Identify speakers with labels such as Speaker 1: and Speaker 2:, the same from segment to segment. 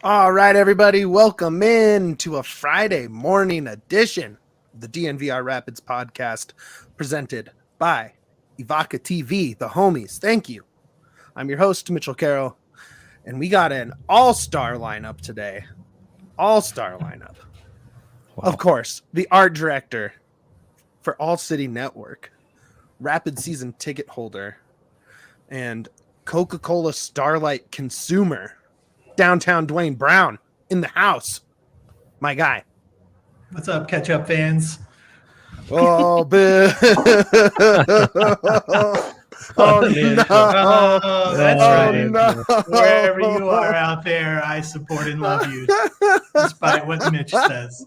Speaker 1: All right, everybody, welcome in to a Friday morning edition of the DNVR Rapids podcast presented by Ivaka TV, the homies. Thank you. I'm your host, Mitchell Carroll, and we got an all-star lineup today. All-star lineup. Wow. Of course, the art director for All City Network, Rapid season ticket holder, and Coca-Cola Starlight consumer, downtown Duane Brown in the house. My guy.
Speaker 2: What's up, catch-up fans?
Speaker 1: Oh, oh no.
Speaker 2: Oh, that's right.
Speaker 1: No.
Speaker 2: Wherever you are out there, I support and love you, despite what Mitch says.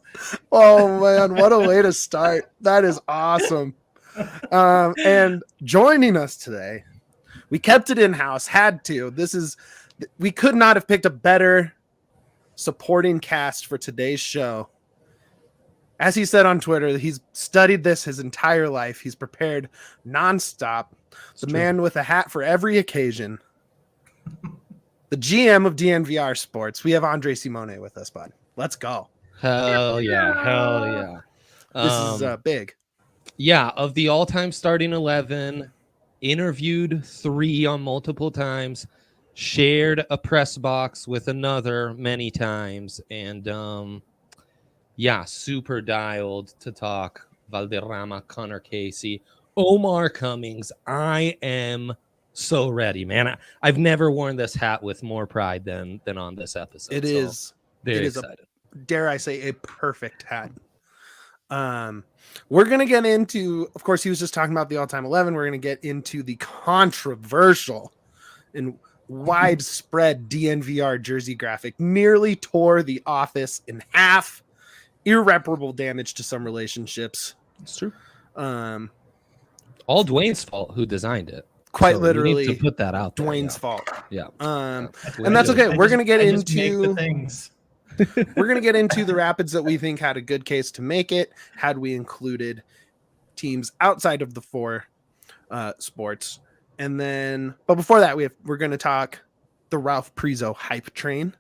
Speaker 1: Oh, man, what a way to start. That is awesome. And joining us today, we kept it in-house, had to. We could not have picked a better supporting cast for today's show. As he said on Twitter, he's studied this his entire life. He's prepared nonstop. The man with a hat for every occasion. The GM of DNVR Sports. We have Andre Simone with us, bud. Let's go.
Speaker 3: Hell yeah.
Speaker 1: This is big.
Speaker 3: Yeah, of the all-time starting 11, interviewed 3 on multiple times, shared a press box with another many times, and super dialed to talk Valderrama, Connor Casey, Omar Cummings. I am so ready, man. I've never worn this hat with more pride than on this episode.
Speaker 1: It is
Speaker 3: very excited.
Speaker 1: Dare I say, a perfect hat. We're going to get into, of course, he was just talking about the all-time 11. We're going to get into the controversial and widespread DNVR jersey graphic. Nearly tore the office in half. Irreparable damage to some relationships.
Speaker 3: It's true. All Duane's fault who designed it.
Speaker 1: Quite literally.
Speaker 3: We need to put that out there.
Speaker 1: Duane's fault.
Speaker 3: Yeah.
Speaker 1: And that's okay. We're going to get into
Speaker 2: things.
Speaker 1: We're going to get into the Rapids that we think had a good case to make it, had we included teams outside of the 4 sports. And then, but before that, we're going to talk the Ralph Priso hype train,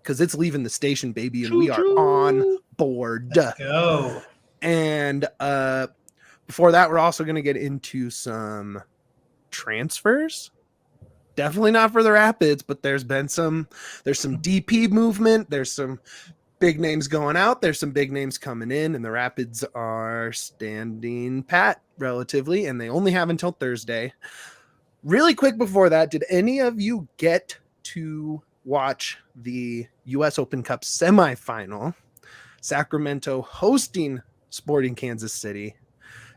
Speaker 1: because it's leaving the station, baby, and we are on board.
Speaker 2: Let's go.
Speaker 1: And before that, we're also going to get into some transfers. Definitely not for the Rapids, but there's some DP movement. There's some big names going out. There's some big names coming in, and the Rapids are standing pat relatively, and they only have until Thursday. Really quick before that, did any of you get to watch the U.S. Open Cup semifinal? Sacramento hosting Sporting Kansas City.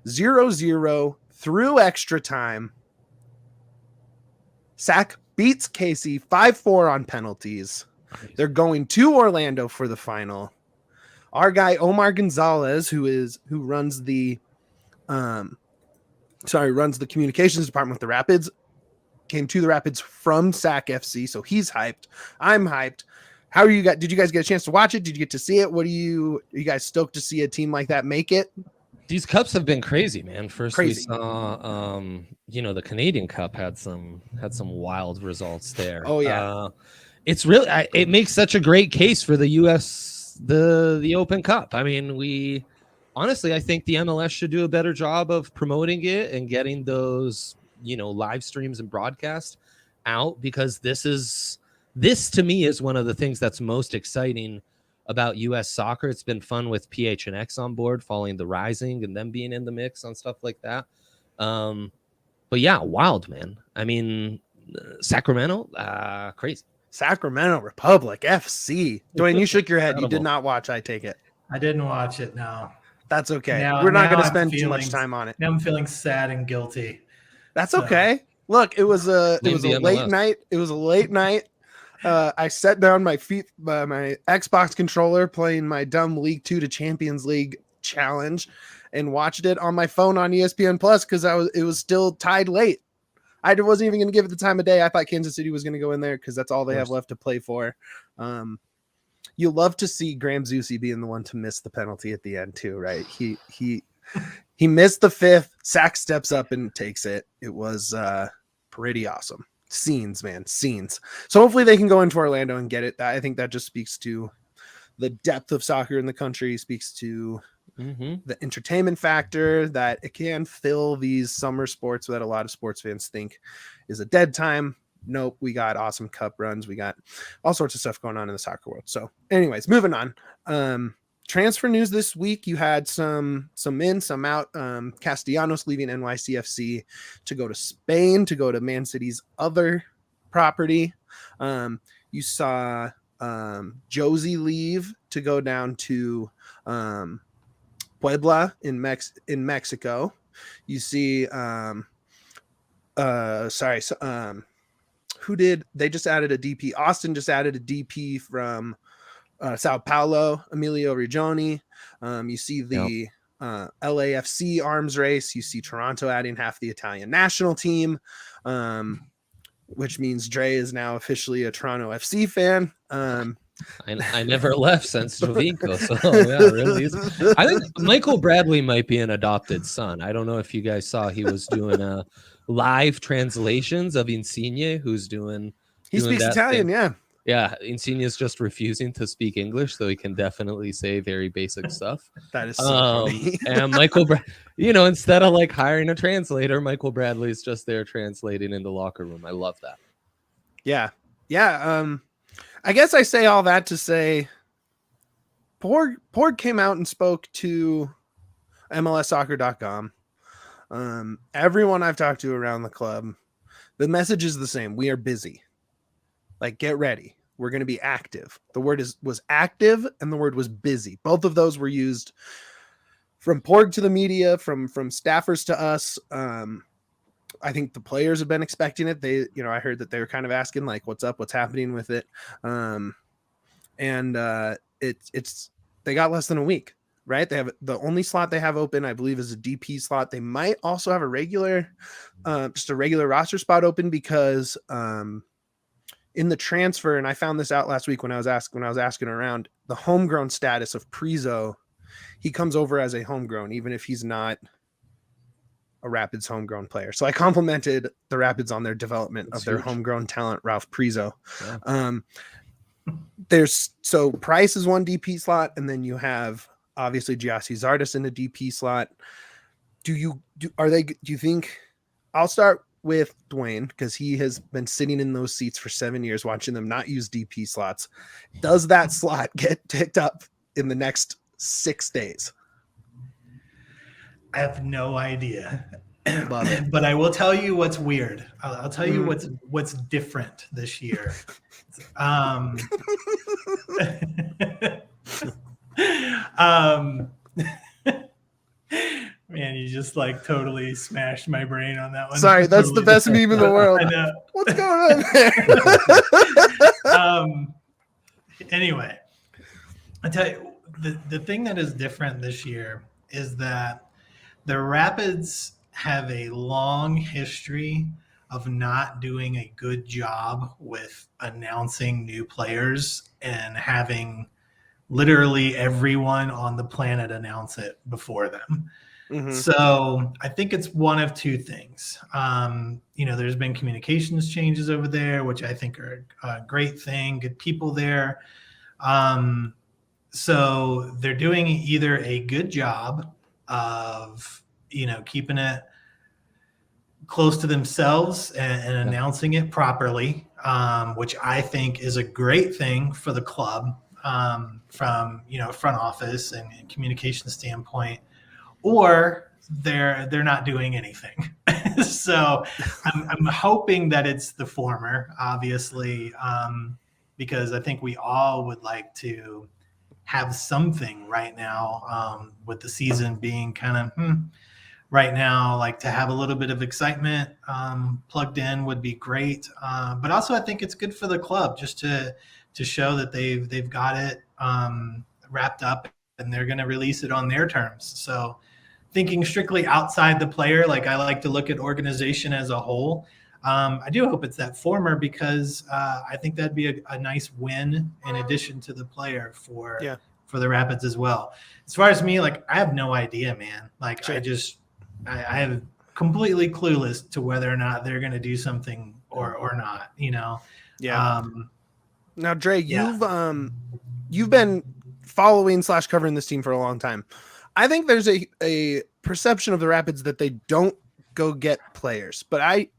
Speaker 1: 0-0 through extra time. Sac beats Casey 5-4 on penalties. They're going to Orlando for the final. Our guy Omar Gonzalez, who runs the communications department with the Rapids, came to the Rapids from Sac FC, so he's hyped. I'm hyped. How are you guys? Did you guys get a chance to watch it? Did you get to see it? Are you guys stoked to see a team like that make it?
Speaker 3: These cups have been crazy, man. First
Speaker 1: crazy.
Speaker 3: We saw the Canadian Cup had some wild results there.
Speaker 1: Oh yeah.
Speaker 3: It's really it makes such a great case for the US the Open Cup. I mean, I think the MLS should do a better job of promoting it and getting those, live streams and broadcasts out, because this to me is one of the things that's most exciting about U.S. soccer. It's been fun with PHNX on board, following the Rising and them being in the mix on stuff like that. But yeah, wild, man. I mean, Sacramento, crazy.
Speaker 1: Sacramento Republic FC. Duane, you shook your head. You did not watch, I take it.
Speaker 2: I didn't watch it, no.
Speaker 1: That's okay. We're not going to spend too much time on it.
Speaker 2: Now I'm feeling sad and guilty.
Speaker 1: That's okay. Look, it was a late night. It was a late night. I set down my Xbox controller, playing my dumb League 2 to Champions League challenge, and watched it on my phone on ESPN Plus, because it was still tied late. I wasn't even going to give it the time of day. I thought Kansas City was going to go in there because that's all they have left to play for. You love to see Graham Zusi being the one to miss the penalty at the end too, right? He missed the 5th. Sack steps up and takes it. It was pretty awesome. scenes, man, scenes. So hopefully they can go into Orlando and get it. I think that just speaks to the depth of soccer in the country, speaks to the entertainment factor, that it can fill these summer sports that a lot of sports fans think is a dead time. Nope, we got awesome cup runs. We got all sorts of stuff going on in the soccer world. So anyways, moving on. Transfer news this week. You had some in, some out. Castellanos leaving NYCFC to go to Spain, to go to Man City's other property. You saw Josie leave to go down to Puebla in Mexico. You see who did they just added a DP? Austin just added a DP from Sao Paulo, Emilio Regioni. You see the LAFC arms race. You see Toronto adding half the Italian national team, which means Dre is now officially a Toronto FC fan.
Speaker 3: I never left since Jovinko, so yeah, really. I think Michael Bradley might be an adopted son. I don't know if you guys saw he was doing live translations of Insigne, who's doing.
Speaker 1: He speaks Italian,
Speaker 3: thing.
Speaker 1: yeah.
Speaker 3: Yeah, Insigne is just refusing to speak English, so he can definitely say very basic stuff.
Speaker 1: That is so funny.
Speaker 3: And Michael, instead of like hiring a translator, Michael Bradley is just there translating in the locker room. I love that.
Speaker 1: Yeah. I guess I say all that to say, Porg came out and spoke to MLSsoccer.com. Everyone I've talked to around the club, the message is the same. We are busy. Like, get ready. We're going to be active. The word was active and the word was busy. Both of those were used from Porg to the media, from staffers to us. I think the players have been expecting it. I heard that they were kind of asking like, what's up, what's happening with it. It's they got less than a week, right? They have the only slot they have open, I believe, is a DP slot. They might also have a regular roster spot open because, in the transfer, and I found this out last week when I was asking around, the homegrown status of Priso, he comes over as a homegrown, even if he's not a Rapids homegrown player. So I complimented the Rapids on their development of their homegrown talent, Ralph Priso. Yeah. So Price is one DP slot, and then you have obviously Giassi Zardes in a DP slot. Do you think, I'll start with Duane, because he has been sitting in those seats for 7 years watching them not use DP slots. Does that slot get picked up in the next 6 days?
Speaker 2: I have no idea. But I will tell you what's weird. I'll tell you what's different this year. Man, you just like totally smashed my brain on that one.
Speaker 1: Sorry, that's totally the best meme in the world. I know. What's going
Speaker 2: on there? Anyway, I tell you, the thing that is different this year is that the Rapids have a long history of not doing a good job with announcing new players and having literally everyone on the planet announce it before them. Mm-hmm. So I think it's one of two things. There's been communications changes over there, which I think are a great thing. Good people there. So they're doing either a good job of, keeping it close to themselves and announcing it properly, which I think is a great thing for the club from, front office and communication standpoint, or they're not doing anything. So I'm hoping that it's the former, obviously, because I think we all would like to have something right now, with the season being kind of right now, like to have a little bit of excitement plugged in would be great. But also I think it's good for the club just to show that they've got it wrapped up and they're going to release it on their terms. So thinking strictly outside the player, like I like to look at organization as a whole. I do hope it's that former because I think that'd be a nice win in addition to the player for the Rapids as well. As far as me, like I have no idea, man. Like sure. I am completely clueless to whether or not they're going to do something or not.
Speaker 1: Yeah. Now, Dre,
Speaker 2: Yeah.
Speaker 1: you've been following / covering this team for a long time. I think there's a perception of the Rapids that they don't go get players, but I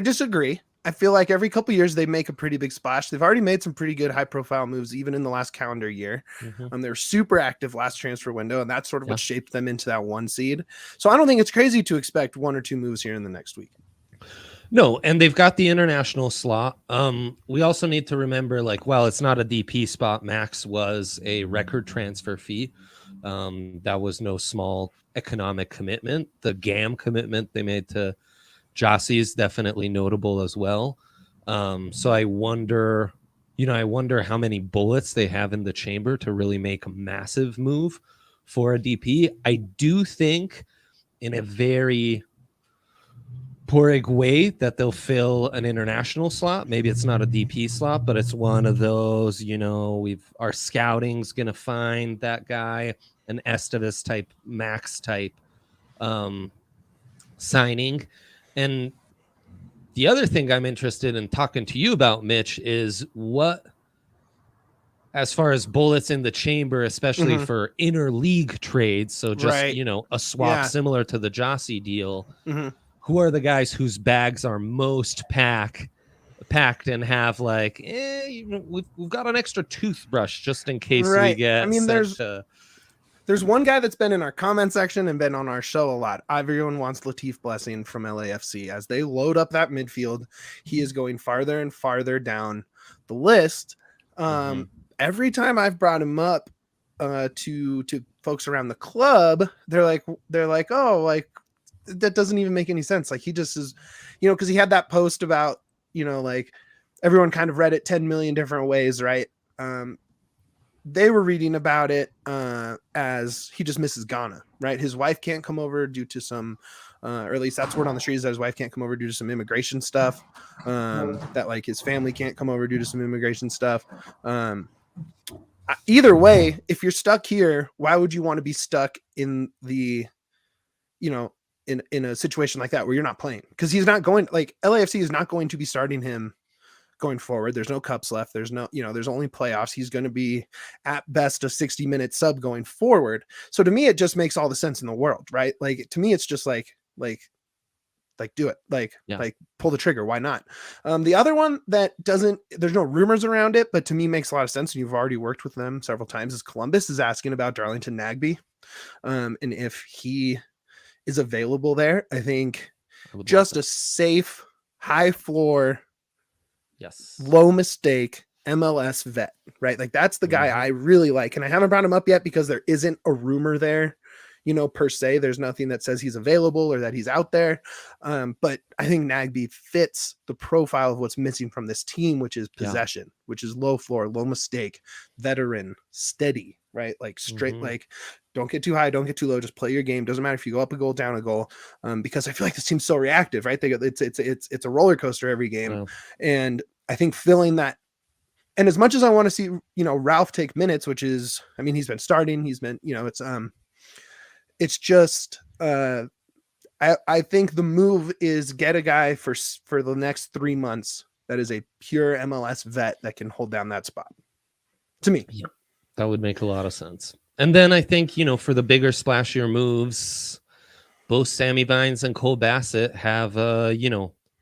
Speaker 1: disagree. I feel like every couple years they make a pretty big splash. They've already made some pretty good high profile moves, even in the last calendar year. They were super active last transfer window, and that's sort of what shaped them into that 1 seed. So I don't think it's crazy to expect 1 or 2 moves here in the next week.
Speaker 3: No, and they've got the international slot. We also need to remember, like, while it's not a DP spot, Max was a record transfer fee. That was no small economic commitment. The GAM commitment they made to Jossie is definitely notable as well. So I wonder how many bullets they have in the chamber to really make a massive move for a DP. I do think in a very Porig way that they'll fill an international slot. Maybe it's not a DP slot, but it's one of those, our scouting's going to find that guy, an Estevez type, Max type signing. And the other thing I'm interested in talking to you about, Mitch, is what, as far as bullets in the chamber, especially for interleague trades. So just, a swap similar to the Jossie deal. Who are the guys whose bags are most packed and have like, we've got an extra toothbrush just in case we get.
Speaker 1: I mean, there's one guy that's been in our comment section and been on our show a lot. Everyone wants Latif Blessing from LAFC. As they load up that midfield, he is going farther and farther down the list. Every time I've brought him up to folks around the club, they're like, oh, like, that doesn't even make any sense. Like, he just is, because he had that post about, like, everyone kind of read it 10 million different ways, right? They were reading about it as he just misses Ghana, right? His wife can't come over due to some, or at least that's word on the streets, that his wife can't come over due to some immigration stuff, that like his family can't come over due to some immigration stuff. Either way, if you're stuck here, why would you want to be stuck in the, in a situation like that where you're not playing? Because he's not going, like, LAFC is not going to be starting him going forward. There's no cups left. There's no, there's only playoffs. He's going to be at best a 60-minute sub going forward. So to me, it just makes all the sense in the world, right? Like, to me, it's just like do it, like pull the trigger. Why not? The other one that doesn't, there's no rumors around it, but to me makes a lot of sense, and you've already worked with them several times, is Columbus is asking about Darlington Nagbe, and if he is available there. I think just a safe, high floor, low mistake MLS vet, right? Like, that's the guy I really like, and I haven't brought him up yet because there isn't a rumor there, per se. There's nothing that says he's available or that he's out there. But I think Nagbe fits the profile of what's missing from this team, which is possession, which is low floor, low mistake, veteran, steady, right? Like, straight, like, don't get too high, don't get too low, just play your game. Doesn't matter if you go up a goal, down a goal, because I feel like this team's so reactive, right? It's a roller coaster every game. And I think filling that, and as much as I want to see, Ralph take minutes, which is, I mean, he's been starting, he's been, it's just, I think the move is get a guy for the next 3 months that is a pure MLS vet that can hold down that spot. To me,
Speaker 3: that would make a lot of sense. And then I think, for the bigger, splashier moves, both Sammy Vines and Cole Bassett have,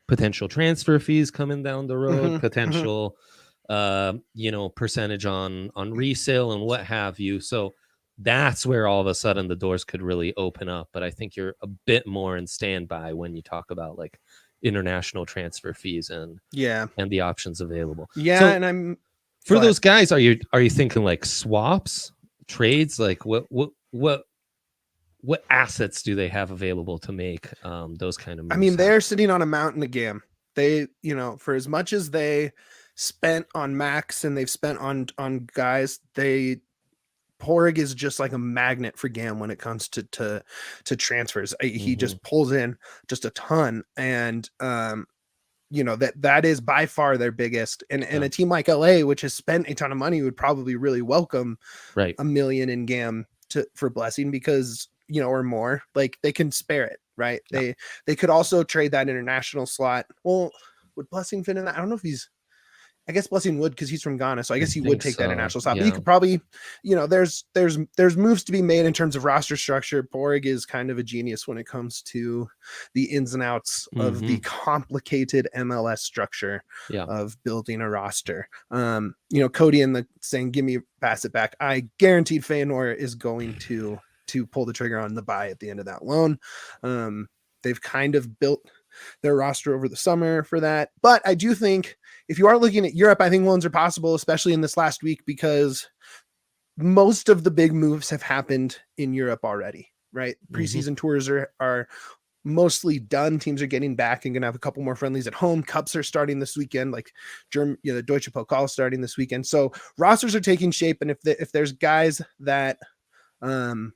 Speaker 3: potential transfer fees coming down the road, potential, percentage on resale and what have you. So that's where all of a sudden the doors could really open up. But I think you're a bit more in standby when you talk about like international transfer fees and the options available.
Speaker 1: Yeah.
Speaker 3: So
Speaker 1: and I'm
Speaker 3: for those guys, are you thinking like swaps, trades? Like what assets do they have available to make those kind of moves?
Speaker 1: I mean, they're sitting on a mountain of GAM. They, for as much as they spent on Max and they've spent on guys, Porig is just like a magnet for GAM when it comes to transfers. He just pulls in just a ton, and that is by far their biggest. And a team like LA, which has spent a ton of money, would probably really welcome $1 million in GAM for Blessing, because or more, like, they can spare it, right? They could also trade that international slot. Well, would Blessing fit in that? I don't know if I guess Blessing would, because he's from Ghana, so I guess he would take that
Speaker 3: so.
Speaker 1: international spot.
Speaker 3: Yeah.
Speaker 1: But he could probably, there's moves to be made in terms of roster structure. Borg is kind of a genius when it comes to the ins and outs of the complicated MLS structure of building a roster. Cody and the saying, "Give me, pass it back." I guaranteed Feyenoord is going to pull the trigger on the buy at the end of that loan. They've kind of built their roster over the summer for that. But I do think if you are looking at Europe, I think loans are possible, especially in this last week, because most of the big moves have happened in Europe already, right? Preseason tours are mostly done. Teams are getting back and going to have a couple more friendlies at home. Cups are starting this weekend, like the Deutsche Pokal starting this weekend. So rosters are taking shape. And if there's guys that, are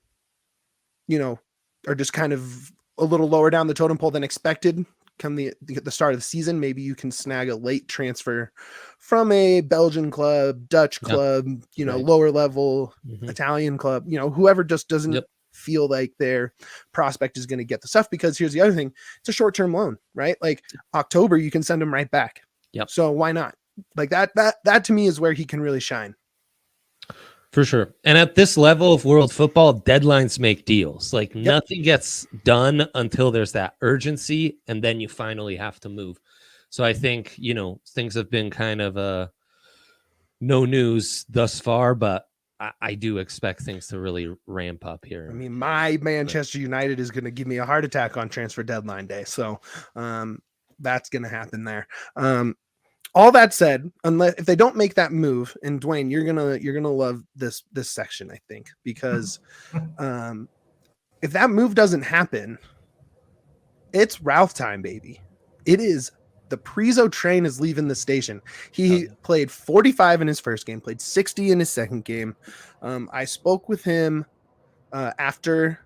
Speaker 1: just kind of a little lower down the totem pole than expected come the start of the season, maybe you can snag a late transfer from a Belgian club, Dutch club, lower level Italian club, whoever just doesn't feel like their prospect is going to get the stuff. Because here's the other thing, it's a short-term loan, right? Like October, you can send them right back. So why not? Like that to me is where he can really shine.
Speaker 3: For sure. And at this level of world football, deadlines make deals. Like nothing gets done until there's that urgency, and then you finally have to move. So I think, things have been kind of no news thus far, but I do expect things to really ramp up here.
Speaker 1: I mean, my Manchester United is going to give me a heart attack on transfer deadline day. So that's going to happen there. All that said, if they don't make that move, and Duane, you're gonna love this section, I think, because if that move doesn't happen, it's Ralph time, baby. It is. The Priso train is leaving the station. He played 45 in his first game, played 60 in his second game. I spoke with him after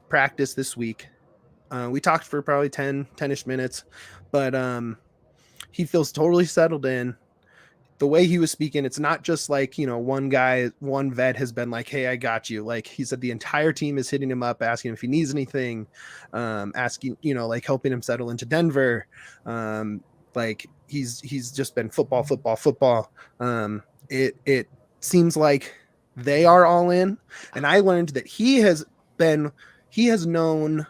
Speaker 1: practice this week. We talked for probably 10-ish minutes, but he feels totally settled in. The way he was speaking, it's not just like, one vet has been like, "Hey, I got you." Like he said, the entire team is hitting him up, asking him if he needs anything, asking, like helping him settle into Denver. Like he's just been football. It seems like they are all in. And I learned that he has known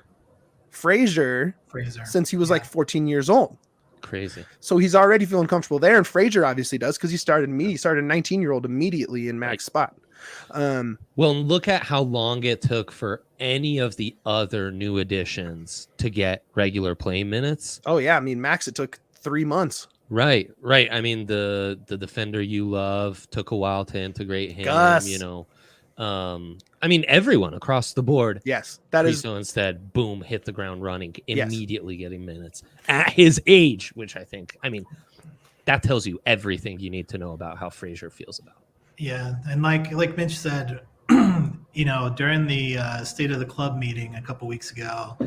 Speaker 1: Fraser since he was like 14 years old.
Speaker 3: Crazy.
Speaker 1: So he's already feeling comfortable there, and Fraser obviously does, because he started a 19-year-old immediately in Mac's spot.
Speaker 3: Well, look at how long it took for any of the other new additions to get regular playing minutes.
Speaker 1: Oh yeah, I mean Max, it took 3 months.
Speaker 3: Right. I mean the defender you love took a while to integrate him.
Speaker 1: Gus.
Speaker 3: I mean everyone across the board.
Speaker 1: Yes, that is.
Speaker 3: So instead, boom, hit the ground running, immediately getting minutes at his age, which I think, that tells you everything you need to know about how Fraser feels about it.
Speaker 2: Yeah, and like Mitch said, during the State of the Club meeting a couple weeks ago,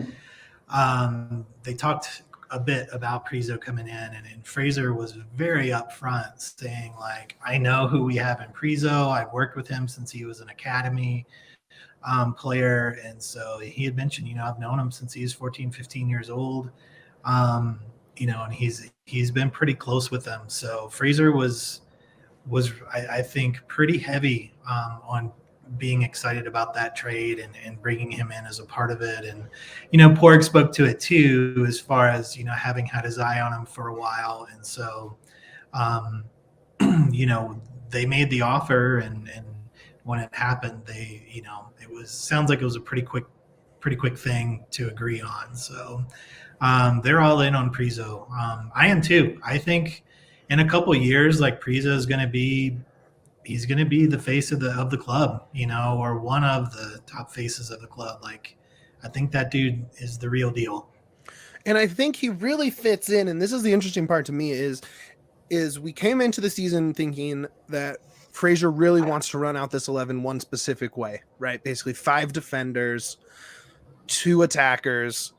Speaker 2: they talked a bit about Priso coming in, and Fraser was very upfront, saying like, "I know who we have in Priso. I've worked with him since he was an academy player," and so he had mentioned, I've known him since he was 14, 15 years old, and he's been pretty close with them. So Fraser was I think pretty heavy on being excited about that trade and bringing him in as a part of it. And, Porg spoke to it too, as far as, having had his eye on him for a while. And so, they made the offer, and when it happened, sounds like it was a pretty quick thing to agree on. So, they're all in on Priso. I am too. I think in a couple of years, like Priso is going to be, he's going to be the face of the club, or one of the top faces of the club. Like, I think that dude is the real deal.
Speaker 1: And I think he really fits in. And this is the interesting part to me is we came into the season thinking that Fraser really wants to run out this 11 one specific way, right? Basically 5 defenders, 2 attackers,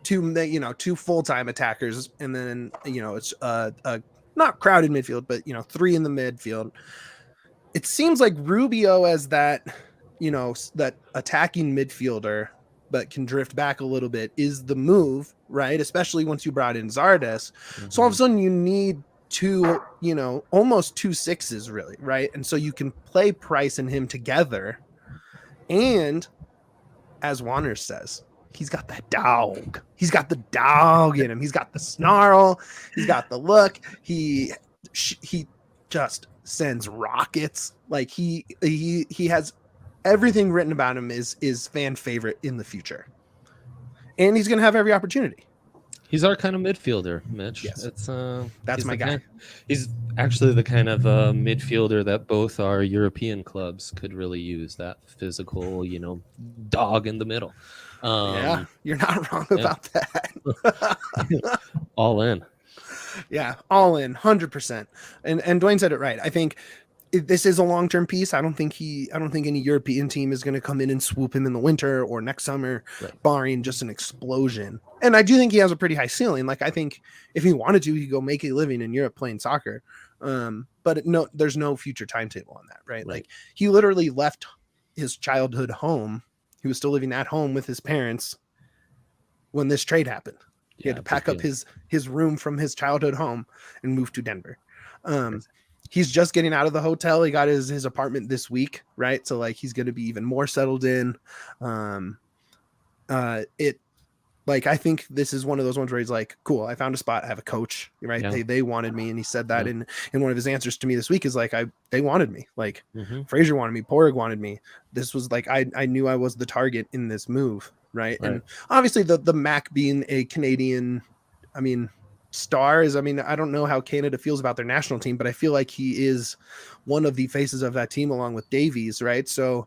Speaker 1: 2 full-time attackers. And then, it's not crowded midfield, but 3 in the midfield. It seems like Rubio as that, that attacking midfielder but can drift back a little bit is the move, right? Especially once you brought in Zardes. So all of a sudden you need two, almost 2 6s really, right? And so you can play Price and him together. And as Wanners says, he's got that dog. He's got the dog in him. He's got the snarl. He's got the look. He just sends rockets. Like he has everything written about him is fan favorite in the future, and he's going to have every opportunity.
Speaker 3: He's our kind of midfielder, Mitch.
Speaker 1: Yes.
Speaker 3: That's
Speaker 1: my guy.
Speaker 3: He's actually the kind of midfielder that both our European clubs could really use. That physical, dog in the middle.
Speaker 1: Yeah, you're not wrong about that.
Speaker 3: All in.
Speaker 1: Yeah, all in, 100%. And Duane said it right. I think this is a long-term piece. I don't think any European team is going to come in and swoop him in the winter or next summer, right, barring just an explosion. And I do think he has a pretty high ceiling. Like, I think if he wanted to, he could go make a living in Europe playing soccer. But no, there's no future timetable on that, right? Like, he literally left his childhood home. He was still living at home with his parents when this trade happened. He had to pack up his room from his childhood home and move to Denver. He's just getting out of the hotel. He got his apartment this week, right? So like he's going to be even more settled in. I think this is one of those ones where he's like, cool, I found a spot. I have a coach, right? Yeah. They wanted me. And he said that in one of his answers to me this week is like, they wanted me. Like Fraser wanted me, Porig wanted me. This was like, I knew I was the target in this move. Right. And obviously the Mac being a Canadian, star is, I don't know how Canada feels about their national team, but I feel like he is one of the faces of that team along with Davies. Right. So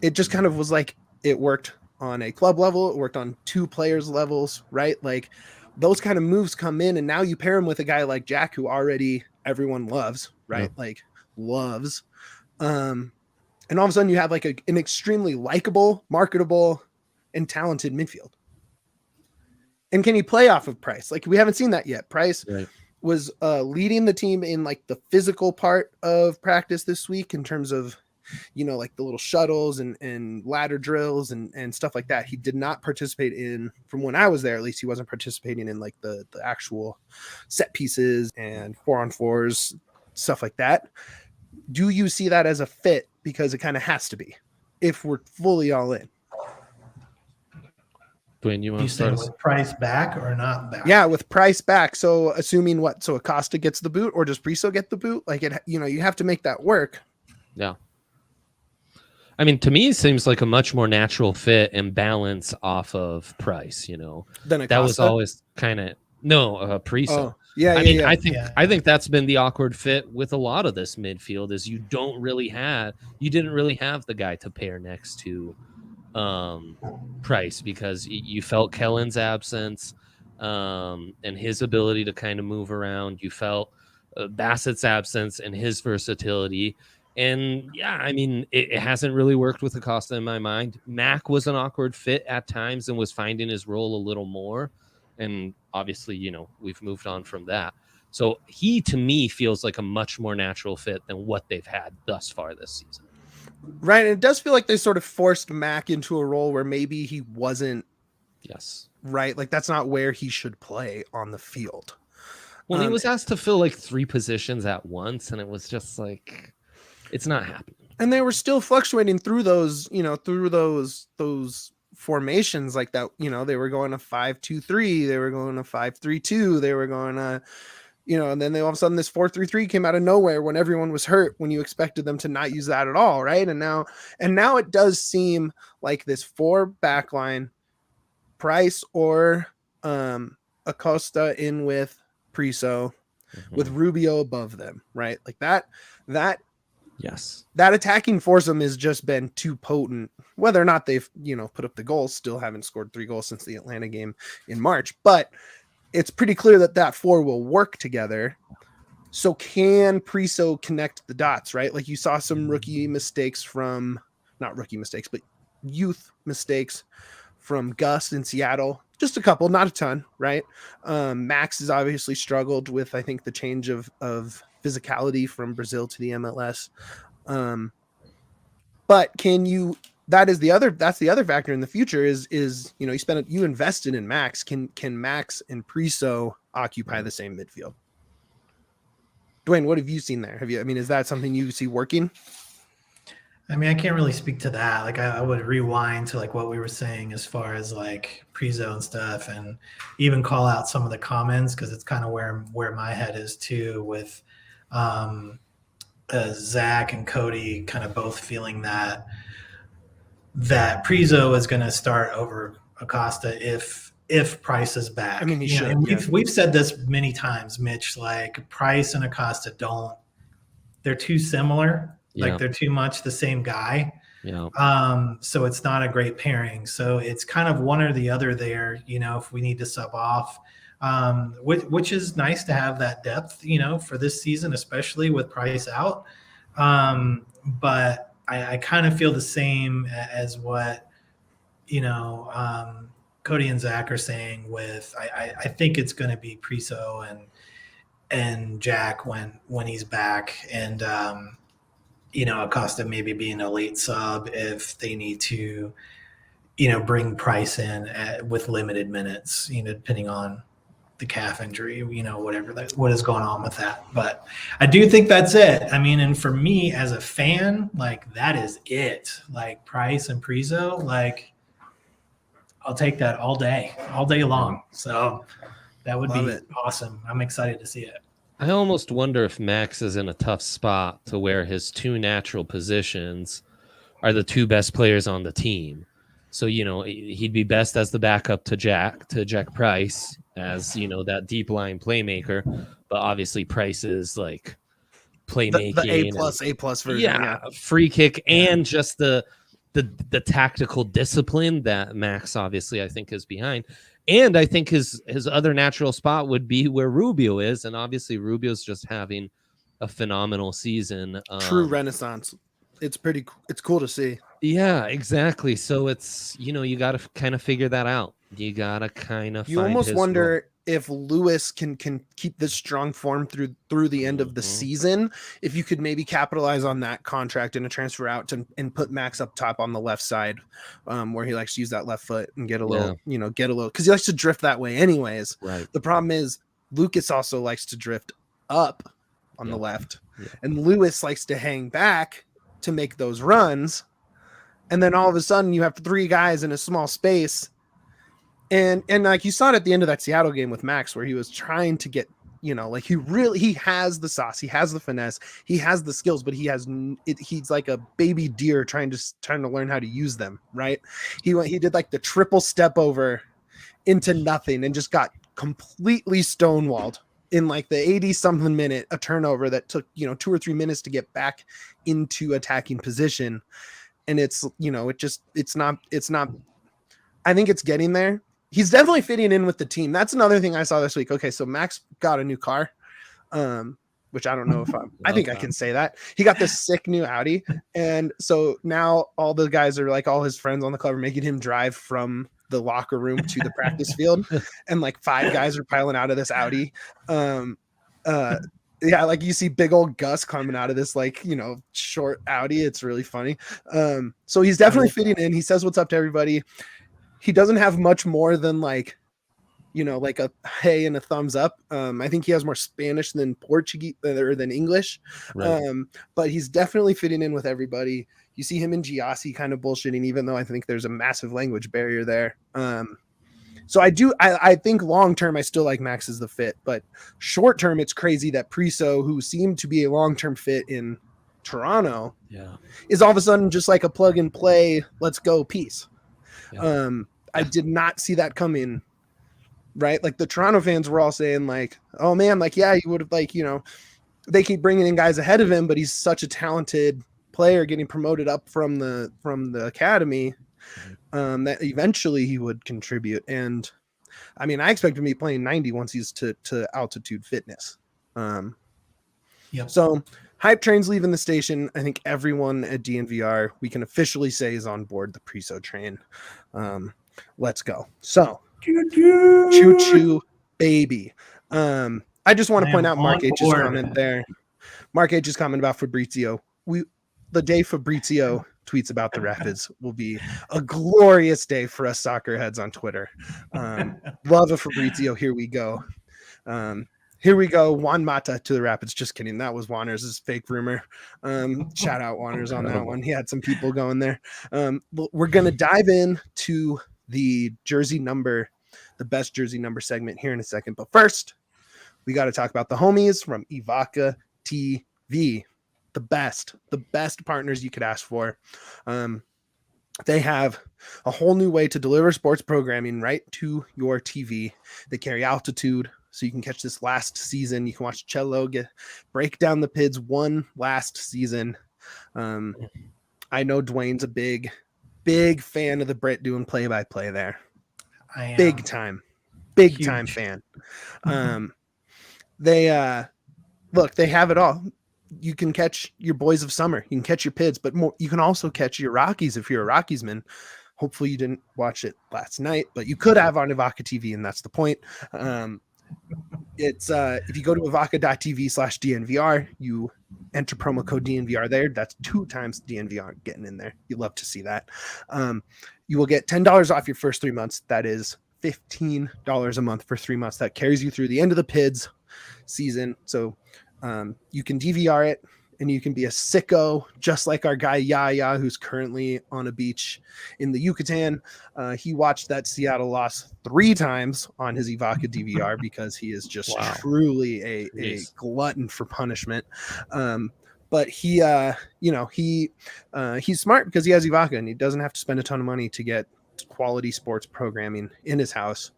Speaker 1: it just kind of was like, it worked on a club level. It worked on 2 players levels, right? Like those kind of moves come in and now you pair him with a guy like Jack, who already everyone loves, right? Yeah. Like loves, and all of a sudden you have like an extremely likable, marketable, and talented midfield. And can he play off of Price? Like we haven't seen that yet. Price was leading the team in like the physical part of practice this week in terms of, like the little shuttles and ladder drills and stuff like that. He did not participate in, from when I was there, at least he wasn't participating in like the actual set pieces and 4-on-4s, stuff like that. Do you see that as a fit? Because it kind of has to be if we're fully all in.
Speaker 3: Duane, you want to start
Speaker 2: with Price back or not back?
Speaker 1: Yeah, with Price back. So assuming what? So Acosta gets the boot, or does Priso get the boot? Like it, you have to make that work.
Speaker 3: Yeah. To me, it seems like a much more natural fit and balance off of Price. Than Acosta? That was always kind of Priso.
Speaker 1: Oh. Yeah,
Speaker 3: I think that's been the awkward fit with a lot of this midfield is you didn't really have the guy to pair next to Price because you felt Kellen's absence and his ability to kind of move around. You felt Bassett's absence and his versatility. And it hasn't really worked with Acosta in my mind. Mac was an awkward fit at times and was finding his role a little more. And obviously, we've moved on from that. So he, to me, feels like a much more natural fit than what they've had thus far this season.
Speaker 1: Right. And it does feel like they sort of forced Mac into a role where maybe he wasn't.
Speaker 3: Yes.
Speaker 1: Right. Like that's not where he should play on the field.
Speaker 3: Well, he was asked to fill like 3 positions at once. And it was just like, it's not happening.
Speaker 1: And they were still fluctuating through those, those formations like that. They were going to 5-2-3, they were going to 5-3-2, they were going to, and then all of a sudden this 4-3-3 came out of nowhere when everyone was hurt, when you expected them to not use that at all, right? And now it does seem like this 4 back line, Price or Acosta in with Priso, with Rubio above them, right? Like that
Speaker 3: yes,
Speaker 1: that attacking foursome has just been too potent. Whether or not they've, put up the goals, still haven't scored 3 goals since the Atlanta game in March, but it's pretty clear that 4 will work together. So can Priso connect the dots, right? Like you saw some rookie mistakes not rookie mistakes, but youth mistakes from Gus in Seattle. Just a couple, not a ton, right? Max has obviously struggled with, I think, the change of physicality from Brazil to the MLS. But can you that's the other factor in the future is you invested in Max. Can Max and Priso occupy the same midfield? Duane, what have you seen there? Is that something you see working?
Speaker 2: I mean, I can't really speak to that. Like, I would rewind to like what we were saying as far as like Priso and stuff, and even call out some of the comments, because it's kind of where my head is too, with Zach and Cody kind of both feeling that Priso is going to start over Acosta if Price is back.
Speaker 1: I mean, he should.
Speaker 2: And we've said this many times, Mitch. Like, Price and Acosta they're too similar.
Speaker 3: Yeah.
Speaker 2: Like, they're too much the same guy.
Speaker 3: Yeah.
Speaker 2: So it's not a great pairing. So it's kind of one or the other there, if we need to sub off, which is nice to have that depth, for this season, especially with Price out. But I kind of feel the same as what, Cody and Zach are saying with, I think it's going to be Priso and Jack when he's back, and, Acosta maybe being a late sub if they need to, bring Price in with limited minutes, depending on the calf injury, what is going on with that. But I do think that's it. I mean, and for me as a fan, like, that is it. Like, Price and Priso, like, I'll take that all day long. So that would be awesome. I'm excited to see it.
Speaker 3: I almost wonder if Max is in a tough spot to where his two natural positions are the two best players on the team. So, he'd be best as the backup to Jack Price, as, that deep line playmaker. But obviously Price is like playmaking.
Speaker 1: The A plus version.
Speaker 3: Yeah, free kick and just the tactical discipline that Max obviously I think is behind. And I think his other natural spot would be where Rubio is, and obviously Rubio's just having a phenomenal season.
Speaker 1: True renaissance. It's cool to see.
Speaker 3: Yeah, exactly. So it's, you got to kind of figure that out. You got to kind of.
Speaker 1: You almost wonder if Lewis can keep this strong form through the end of the season. If you could maybe capitalize on that contract and a transfer out and put Max up top on the left side, where he likes to use that left foot and get a little, because he likes to drift that way anyways.
Speaker 3: Right.
Speaker 1: The problem is Lucas also likes to drift up on the left, and Lewis likes to hang back to make those runs. And then all of a sudden you have three guys in a small space. And like you saw it at the end of that Seattle game with Max, where he was trying to get, he has the sauce, he has the finesse, he has the skills, but he's like a baby deer trying to learn how to use them. Right. He did like the triple step over into nothing and just got completely stonewalled in like the 80 something minute, a turnover that took, 2 or 3 minutes to get back into attacking position. And it's not, I think it's getting there. He's definitely fitting in with the team. That's another thing I saw this week. Okay, so Max got a new car, which I don't know if I think I can say that. He got this sick new Audi. And so now all the guys are like, all his friends on the club are making him drive from the locker room to the practice field. And like 5 guys are piling out of this Audi. Yeah, like you see big old Gus coming out of this, like, short Audi. It's really funny. So he's definitely fitting in. He says what's up to everybody. He doesn't have much more than like a hey and a thumbs up. I think he has more Spanish than Portuguese or than English. Right. But he's definitely fitting in with everybody. You see him in Giassi kind of bullshitting, even though I think there's a massive language barrier there. So I think long term, I still like Max as the fit, but short term, it's crazy that Priso, who seemed to be a long-term fit in Toronto, is all of a sudden just like a plug and play, let's go piece. Yeah. I did not see that coming, right? Like the Toronto fans were all saying like, oh man, like, yeah, you would have like, they keep bringing in guys ahead of him, but he's such a talented player getting promoted up from the academy. That eventually he would contribute. And I mean, I expect him to be playing 90 once he's to altitude fitness. So hype train's leaving the station. I think everyone at DNVR, we can officially say, is on board the Priso train. Let's go. So choo-choo baby. I just want to point out Mark H's comment there. Mark H's comment about Fabrizio. the day Fabrizio tweets about the Rapids will be a glorious day for us soccer heads on Twitter. Love of Fabrizio. Here we go. Here we go. Juan Mata to the Rapids. Just kidding. That was Wanners' fake rumor. Shout out Wanners on that one. He had some people going there. We're going to dive in to the jersey number, the best jersey number segment here in a second. But first, we got to talk about the homies from Ivaka TV. The best partners you could ask for. They have a whole new way to deliver sports programming right to your TV. They carry altitude, so you can catch this last season. You can watch Cello break down the PIDs one last season. I know Dwayne's a big fan of the Brit doing play-by-play there.
Speaker 2: I am.
Speaker 1: Big time fan. They have it all. You can catch your boys of summer. You can catch your PIDs, but more, you can also catch your Rockies if you're a Rockies man. Hopefully you didn't watch it last night, but you could have on Ivaka TV, and that's the point. It's if you go to ivaka.tv/DNVR, you enter promo code DNVR there. That's 2 times DNVR getting in there. You love to see that. You will get $10 off your first 3 months. That is $15 a month for 3 months. That carries you through the end of the PIDs season. So you can DVR it, and you can be a sicko, just like our guy Yaya, who's currently on a beach in the Yucatan. He watched that Seattle loss 3 times on his Ivaka DVR because he is just truly a glutton for punishment. But he, he's smart because he has Ivaka, and he doesn't have to spend a ton of money to get quality sports programming in his house.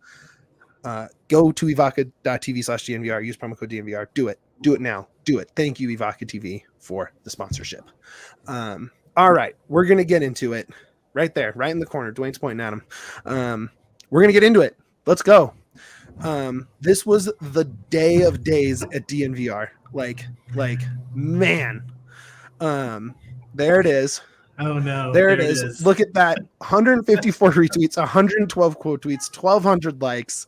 Speaker 1: Go to ivaka.tv/DNVR, use promo code DNVR. Do it now. Do it. Thank you, Ivaka TV, for the sponsorship. All right, we're gonna get into it. Right there, right in the corner. Dwayne's pointing at him. We're gonna get into it. Let's go. This was the day of days at DNVR. Like, man. There it is.
Speaker 2: Oh no.
Speaker 1: There it is. Look at that. 154 retweets, 112 quote tweets, 1,200 likes.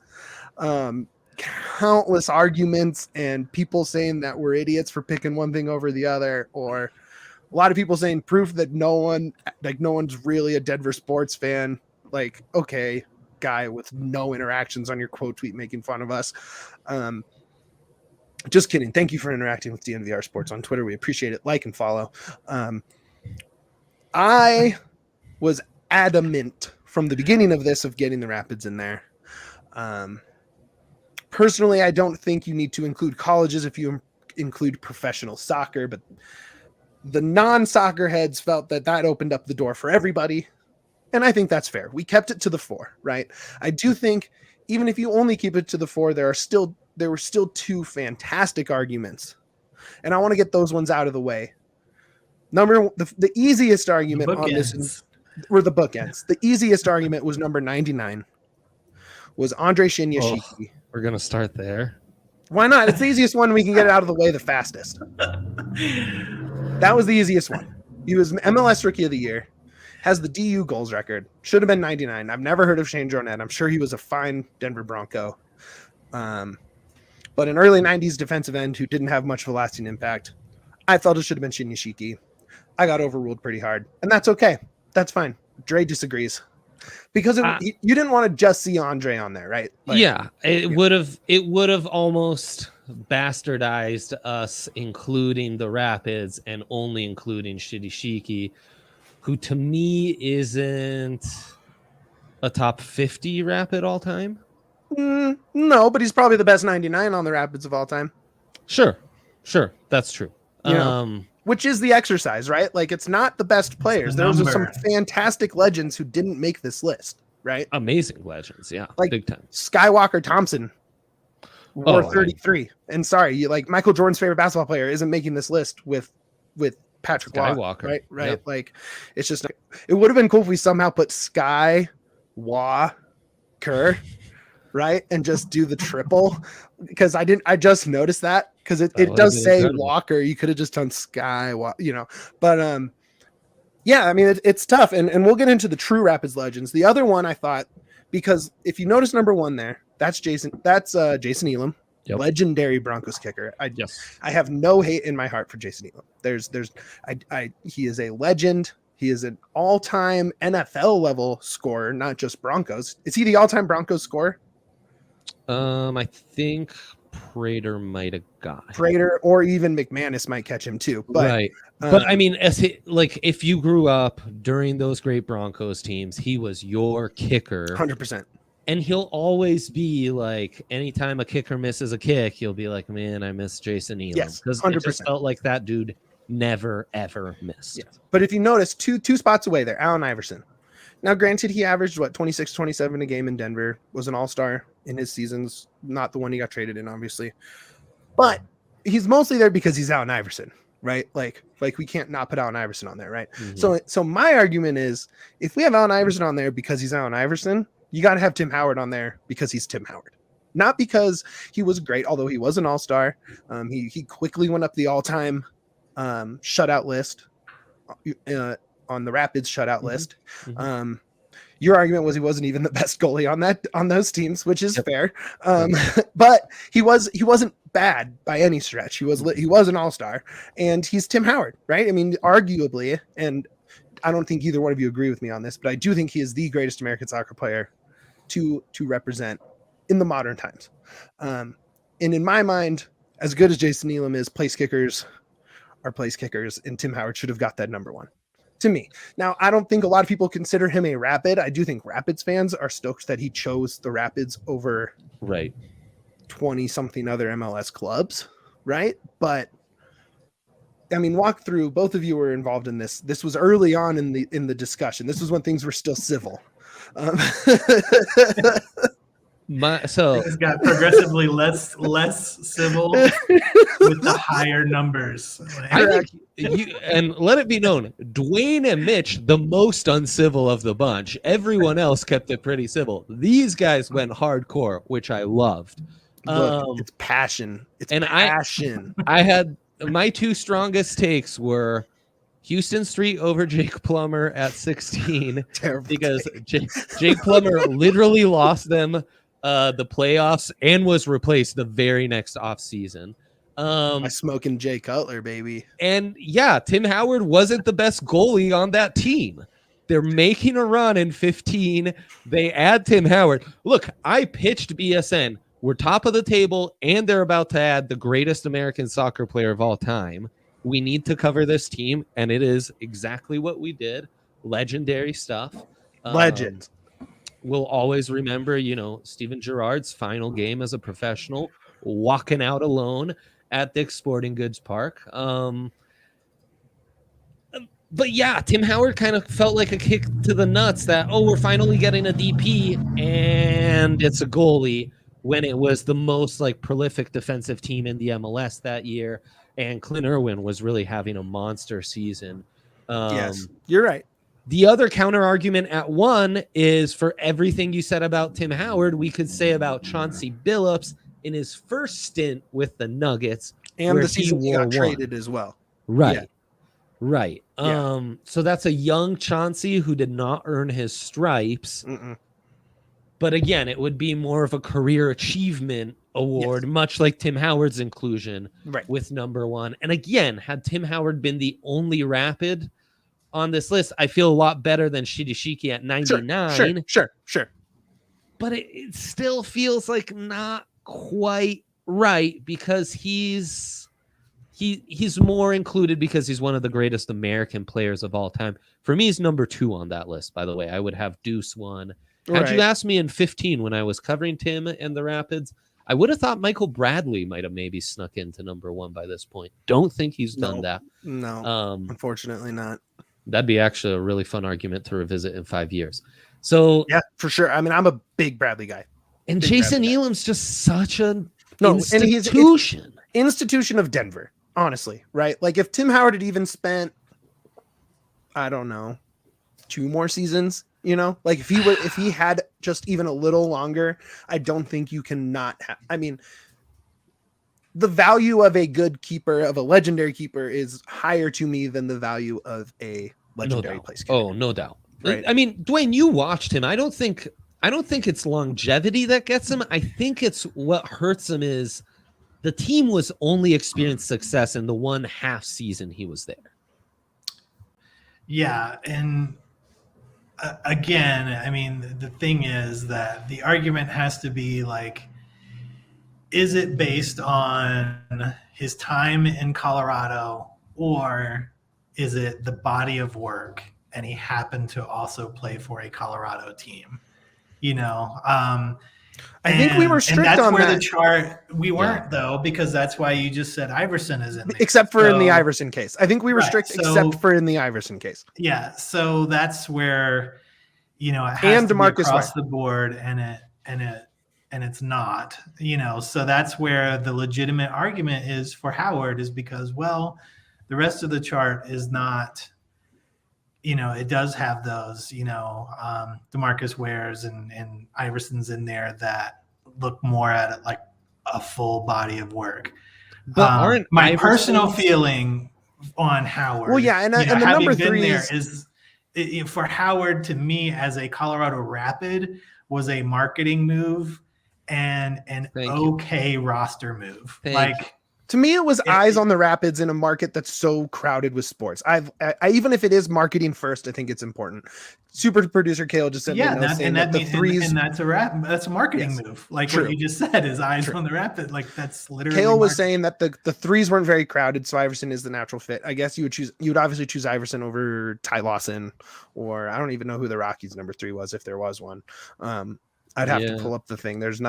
Speaker 1: Countless arguments and people saying that we're idiots for picking one thing over the other, or a lot of people saying proof that no one's really a Denver sports fan. Like, okay, guy with no interactions on your quote tweet making fun of us. Just kidding. Thank you for interacting with DNVR Sports on Twitter. We appreciate it. Like and follow. I was adamant from the beginning of this of getting the Rapids in there. Personally, I don't think you need to include colleges if you include professional soccer, but the non-soccer heads felt that opened up the door for everybody, and I think that's fair. We kept it to the 4, right? I do think even if you only keep it to the 4, there were still 2 fantastic arguments, and I want to get those ones out of the way. The easiest argument on this were the bookends. The easiest argument was number 99. Was Andre Shinyashiki.
Speaker 3: We're going to start there.
Speaker 1: Why not? It's the easiest one. We can get it out of the way the fastest. That was the easiest one. He was MLS Rookie of the Year, has the DU goals record, should have been 99. I've never heard of Shane Jornet. I'm sure he was a fine Denver Bronco. But an early 90s defensive end who didn't have much of a lasting impact. I felt it should have been Shinyashiki. I got overruled pretty hard, and that's okay. That's fine. Dre disagrees. Because you didn't want to just see Andre on there, right?
Speaker 3: It would have almost bastardized us including the Rapids and only including Shinyashiki, who to me isn't a top 50 Rapid all time.
Speaker 1: No, but he's probably the best 99 on the Rapids of all time.
Speaker 3: Sure, that's true.
Speaker 1: Which is the exercise, right? Like, it's not the best players. There was some fantastic legends who didn't make this list, right?
Speaker 3: Amazing legends, yeah,
Speaker 1: like
Speaker 3: big time.
Speaker 1: Skywalker Thompson wore 33. And sorry, Michael Jordan's favorite basketball player isn't making this list with Patrick
Speaker 3: Skywalker,
Speaker 1: right?
Speaker 3: Yep.
Speaker 1: Like, it's just, it would have been cool if we somehow put Sky Kerr, right, and just do the triple, because I just noticed that, because it does say incredible. Walker. You could have just done Sky, but yeah, I mean, it's tough, and we'll get into the true Rapids legends. The other one I thought, because if you notice number 1 there, that's Jason Elam,
Speaker 3: Yep.
Speaker 1: legendary Broncos kicker.
Speaker 3: Yes.
Speaker 1: I have no hate in my heart for Jason Elam. He is a legend. He is an all-time NFL level scorer, not just Broncos. Is he the all-time Broncos scorer?
Speaker 3: I think Prater might have got him.
Speaker 1: Prater or even McManus might catch him too. But,
Speaker 3: right. But I mean, if you grew up during those great Broncos teams, he was your kicker.
Speaker 1: 100%.
Speaker 3: And he'll always be like, anytime a kicker misses a kick, he'll be like, man, I miss Jason Elam.
Speaker 1: Yes,
Speaker 3: because
Speaker 1: 100%.
Speaker 3: it just felt like that dude never, ever missed.
Speaker 1: Yes. But if you notice, two spots away there, Allen Iverson. Now, granted, he averaged, 26, 27 a game in Denver, was an all-star in his seasons, not the one he got traded in, obviously. But he's mostly there because he's Allen Iverson, right? Like we can't not put Allen Iverson on there, right?
Speaker 3: Mhm.
Speaker 1: So my argument is, if we have Allen Iverson on there because he's Allen Iverson, you got to have Tim Howard on there because he's Tim Howard. Not because he was great, although he was an all-star. He quickly went up the all-time shutout list on the Rapids shutout list.
Speaker 3: Mhm.
Speaker 1: Your argument was he wasn't even the best goalie on those teams, which is fair. But he wasn't bad by any stretch. He was an all-star, and he's Tim Howard, right? I mean, arguably, and I don't think either one of you agree with me on this, but I do think he is the greatest American soccer player to represent in the modern times. And in my mind, as good as Jason Elam is, place kickers are place kickers, and Tim Howard should have got that number one to me. Now, I don't think a lot of people consider him a Rapid. I do think Rapids fans are stoked that he chose the Rapids over 20 something other MLS clubs, right? But I mean, walk through, both of you were involved in this. This was early on in the discussion. This was when things were still civil.
Speaker 2: It's got progressively less civil with the higher numbers.
Speaker 3: I think and let it be known, Duane and Mitch, the most uncivil of the bunch. Everyone else kept it pretty civil. These guys went hardcore, which I loved.
Speaker 1: Look, it's passion. It's passion.
Speaker 3: I had my two strongest takes were Houston Street over Jake Plummer at 16.
Speaker 1: Terrible
Speaker 3: because Jake Plummer literally lost them the playoffs and was replaced the very next offseason.
Speaker 1: My smoking Jay Cutler, baby.
Speaker 3: And yeah, Tim Howard wasn't the best goalie on that team. They're making a run in 15. They add Tim Howard. Look, I pitched BSN. We're top of the table, and they're about to add the greatest American soccer player of all time. We need to cover this team, and it is exactly what we did. Legendary stuff.
Speaker 1: Legend.
Speaker 3: We'll always remember, Steven Gerrard's final game as a professional, walking out alone at Dick's Sporting Goods Park. But yeah, Tim Howard kind of felt like a kick to the nuts that, we're finally getting a DP, and it's a goalie, when it was the most prolific defensive team in the MLS that year. And Clint Irwin was really having a monster season.
Speaker 1: Yes, you're right.
Speaker 3: The other counter argument at one is, for everything you said about Tim Howard, we could say about Chauncey Billups in his first stint with the Nuggets.
Speaker 1: And the season he got traded as well.
Speaker 3: Right.
Speaker 1: Yeah.
Speaker 3: Right.
Speaker 1: Yeah.
Speaker 3: So that's a young Chauncey who did not earn his stripes.
Speaker 1: Mm-mm.
Speaker 3: But again, it would be more of a career achievement award, much like Tim Howard's inclusion with number one. And again, had Tim Howard been the only Rapid on this list, I feel a lot better than Shidashiki at 99.
Speaker 1: Sure.
Speaker 3: But it still feels like not quite right, because he's more included because he's one of the greatest American players of all time. For me, he's number 2 on that list, by the way. I would have Deuce 1. Had you asked me in 15 when I was covering Tim and the Rapids, I would have thought Michael Bradley might have maybe snuck into number 1 by this point. Don't think he's done that.
Speaker 1: No, unfortunately not.
Speaker 3: That'd be actually a really fun argument to revisit in 5 years. So
Speaker 1: yeah, for sure. I mean, I'm a big Bradley guy.
Speaker 3: And Jason Elam's just such an
Speaker 1: institution. And he's institution of Denver, honestly, right? Like if Tim Howard had even spent, I don't know, 2 more seasons, like if he had just even a little longer, I don't think you can not have. I mean, the value of a good keeper, of a legendary keeper, is higher to me than the value of a legendary place keeper.
Speaker 3: Oh, no doubt.
Speaker 1: Right.
Speaker 3: I mean, Duane, you watched him. I don't think it's longevity that gets him. I think it's what hurts him is the team was only experienced success in the 1.5 season he was there.
Speaker 2: Yeah, and again, I mean, the thing is that the argument has to be like, is it based on his time in Colorado, or is it the body of work and he happened to also play for a Colorado team? You know,
Speaker 1: I think we were strict
Speaker 2: and that's
Speaker 1: on
Speaker 2: where
Speaker 1: that.
Speaker 2: the chart we weren't though, because that's why you just said Iverson is in there.
Speaker 1: Except for in the Iverson case. I think we were
Speaker 2: Right,
Speaker 1: strict
Speaker 2: so-
Speaker 1: except for in the Iverson case.
Speaker 2: Yeah, so that's where, you know, it has
Speaker 1: And
Speaker 2: to be
Speaker 1: DeMarcus
Speaker 2: across
Speaker 1: Ware.
Speaker 2: the board, and it's not, you know. So that's where the legitimate argument is for Howard, is because, well, the rest of the chart is not, you know, it does have those, you know, DeMarcus Wares and Iverson's in there that look more at it like a full body of work.
Speaker 3: But aren't
Speaker 2: my personal
Speaker 3: Iverson's-
Speaker 2: feeling on Howard?
Speaker 1: Well, yeah, and
Speaker 2: you know,
Speaker 1: the
Speaker 2: having
Speaker 1: number
Speaker 2: been
Speaker 1: 3
Speaker 2: there
Speaker 1: is
Speaker 2: for Howard, to me, as a Colorado Rapid, was a marketing move and an okay roster move.
Speaker 1: to me, it was eyes on the Rapids in a market that's so crowded with sports. I even if it is marketing first, I think it's important. Super producer Kale just said,
Speaker 2: yeah,
Speaker 1: saying that the threes,
Speaker 2: and that's a marketing move. Like
Speaker 1: True.
Speaker 2: what you just said is eyes on the Rapid. Like that's literally.
Speaker 1: Kale was saying that the threes weren't very crowded, so Iverson is the natural fit. I guess you would obviously choose Iverson over Ty Lawson, or I don't even know who the Rockies number 3 was, if there was one. I'd have to pull up the thing. There's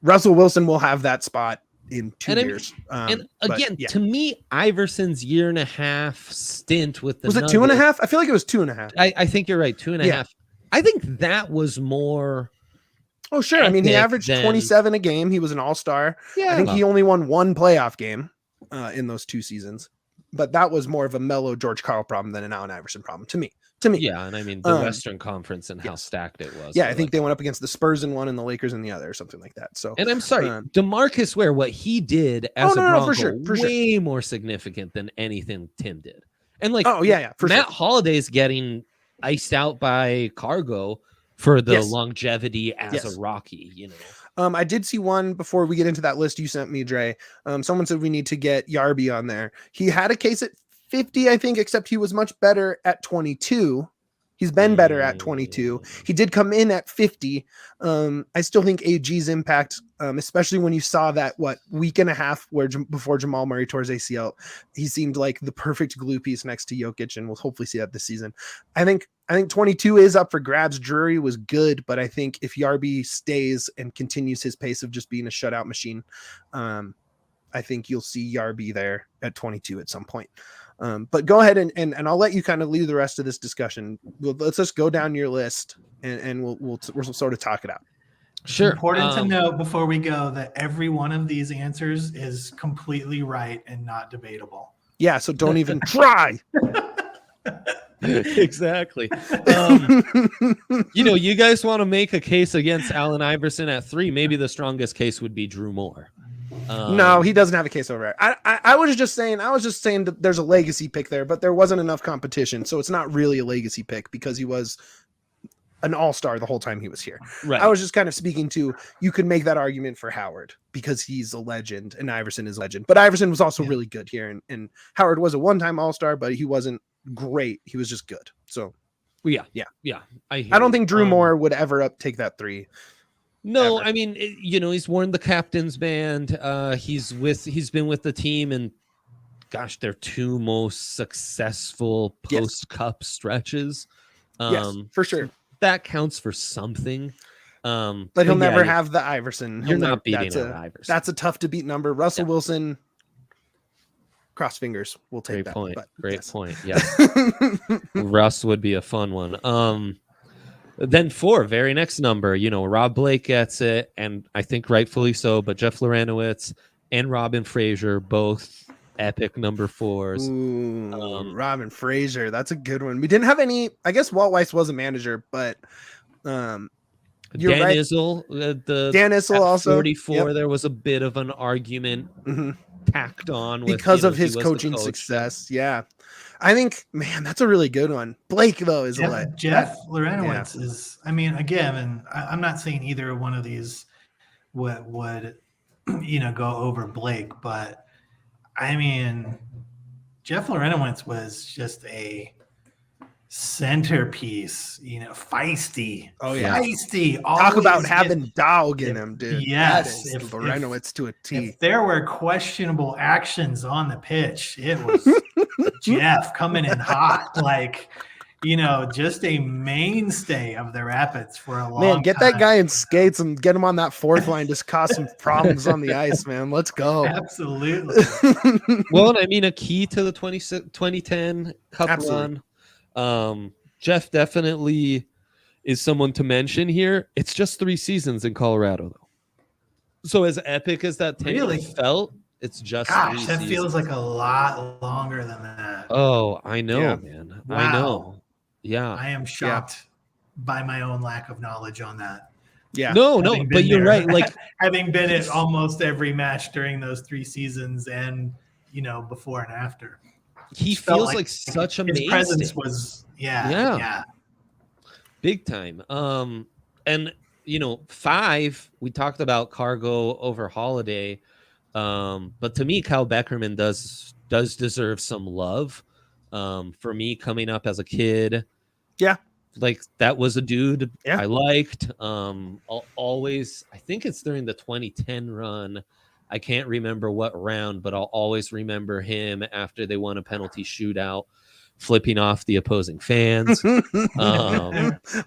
Speaker 1: Russell Wilson will have that spot in 2 years.
Speaker 3: And again, to me, Iverson's 1.5 stint with the
Speaker 1: was it 2.5? I feel like it was 2.5.
Speaker 3: I think you're right, 2.5. I think that was more.
Speaker 1: Oh, sure. I mean, he averaged 27 a game. He was an all-star. Yeah. I think he only won 1 playoff game in those 2 seasons. But that was more of a mellow George Karl problem than an Allen Iverson problem to me.
Speaker 3: Yeah, and I mean the Western Conference and how stacked it was.
Speaker 1: Yeah, I think they went up against the Spurs in one and the Lakers in the other, or something like that. So,
Speaker 3: and I'm sorry, DeMarcus Ware, what he did as a Bronco, for way more significant than anything Tim did. And like, Matt Holliday's getting iced out by Cargo for the longevity as a Rocky, you know.
Speaker 1: I did see one before we get into that list you sent me, Dre. Someone said we need to get Yarby on there. He had a case at 50, I think, except he was much better at 22. He's been better at 22. He did come in at 50. I still think AG's impact, especially when you saw that week and a half before Jamal Murray tore his ACL, he seemed like the perfect glue piece next to Jokic, and we'll hopefully see that this season. I think 22 is up for grabs. Drury was good, but I think if Yarby stays and continues his pace of just being a shutout machine, I think you'll see Yarby there at 22 at some point. But go ahead and I'll let you kind of lead the rest of this discussion. Let's just go down your list and we'll sort of talk it out.
Speaker 3: Sure.
Speaker 2: Important to note before we go that every one of these answers is completely right and not debatable.
Speaker 1: Yeah, so don't even try.
Speaker 3: Exactly. You guys want to make a case against Allen Iverson at 3. Maybe the strongest case would be Drew Moore.
Speaker 1: No, he doesn't have a case over it. I was just saying that there's a legacy pick there, but there wasn't enough competition, so it's not really a legacy pick because he was an all-star the whole time he was here.
Speaker 3: Right.
Speaker 1: I was just kind of speaking to, you could make that argument for Howard because he's a legend and Iverson is a legend, but Iverson was also really good here, and Howard was a one-time all-star, but he wasn't great. He was just good. So
Speaker 3: yeah. I
Speaker 1: don't think Drew Moore would ever take that 3.
Speaker 3: No, ever. I mean, he's worn the captain's band. He's been with the team, and gosh, their 2 most successful post-cup stretches.
Speaker 1: Yes, for sure.
Speaker 3: That counts for something.
Speaker 1: But he'll never have the Iverson.
Speaker 3: You're not beating Iverson.
Speaker 1: That's a tough to beat number. Russell Wilson, cross fingers. We'll take
Speaker 3: Great
Speaker 1: that.
Speaker 3: Great point. Yeah. Russ would be a fun one. Then 4, very next number, Rob Blake gets it, and I think rightfully so, but Jeff Loranowitz and Robin Frazier, both epic number 4s.
Speaker 1: Ooh, Robin Frazier, that's a good one. We didn't have any, I guess Walt Weiss was a manager, but
Speaker 3: Dan
Speaker 1: right.
Speaker 3: Issel,
Speaker 1: Dan Issel also
Speaker 3: 44, there was a bit of an argument tacked on with,
Speaker 1: because of his coaching success. Yeah. I think, man, that's a really good one. Blake, though, is
Speaker 2: Jeff Loranowitz is, I mean, again, and I'm not saying either one of these would go over Blake, but I mean, Jeff Larentowicz was just a centerpiece, feisty.
Speaker 1: Oh, yeah.
Speaker 2: Feisty.
Speaker 1: Talk about
Speaker 2: Always
Speaker 1: having dog in
Speaker 2: if-
Speaker 1: him, dude.
Speaker 2: yes,
Speaker 1: That is
Speaker 2: if-
Speaker 1: Lorenowitz to a T.
Speaker 2: if there were questionable actions on the pitch, it was Jeff coming in hot, like, just a mainstay of the Rapids for a long
Speaker 1: Man, get
Speaker 2: time.
Speaker 1: that guy in skates and get him on that fourth line. Just cause some problems on the ice, man. Let's go.
Speaker 2: Absolutely.
Speaker 3: Well, and I mean, a key to the 2010 Cup
Speaker 1: Absolutely.
Speaker 3: run. Jeff definitely is someone to mention here. It's just 3 seasons in Colorado, though. So as epic as that tenure
Speaker 2: Really?
Speaker 3: felt, it's just
Speaker 2: Gosh,
Speaker 3: 3
Speaker 2: that
Speaker 3: seasons.
Speaker 2: feels like a lot longer than that.
Speaker 3: Oh, I know,
Speaker 1: Yeah.
Speaker 3: man.
Speaker 2: Wow.
Speaker 3: I know. Yeah.
Speaker 2: I am shocked by my own lack of knowledge on that.
Speaker 1: Yeah.
Speaker 3: No,
Speaker 2: Having
Speaker 3: but
Speaker 2: been
Speaker 3: you're
Speaker 2: there.
Speaker 3: right. Like,
Speaker 2: Having been at almost every match during those 3 seasons and, before and after.
Speaker 3: he
Speaker 2: Just felt
Speaker 3: feels like such a
Speaker 2: his
Speaker 3: mainstay.
Speaker 2: presence was, yeah.
Speaker 3: Big time. And 5, we talked about Cargo over Holiday. But to me, Kyle Beckerman does deserve some love. For me, coming up as a kid,
Speaker 1: Yeah.
Speaker 3: like that was a dude
Speaker 1: Yeah.
Speaker 3: I liked. Always, I think it's during the 2010 run. I can't remember what round, but I'll always remember him after they won a penalty shootout, flipping off the opposing fans.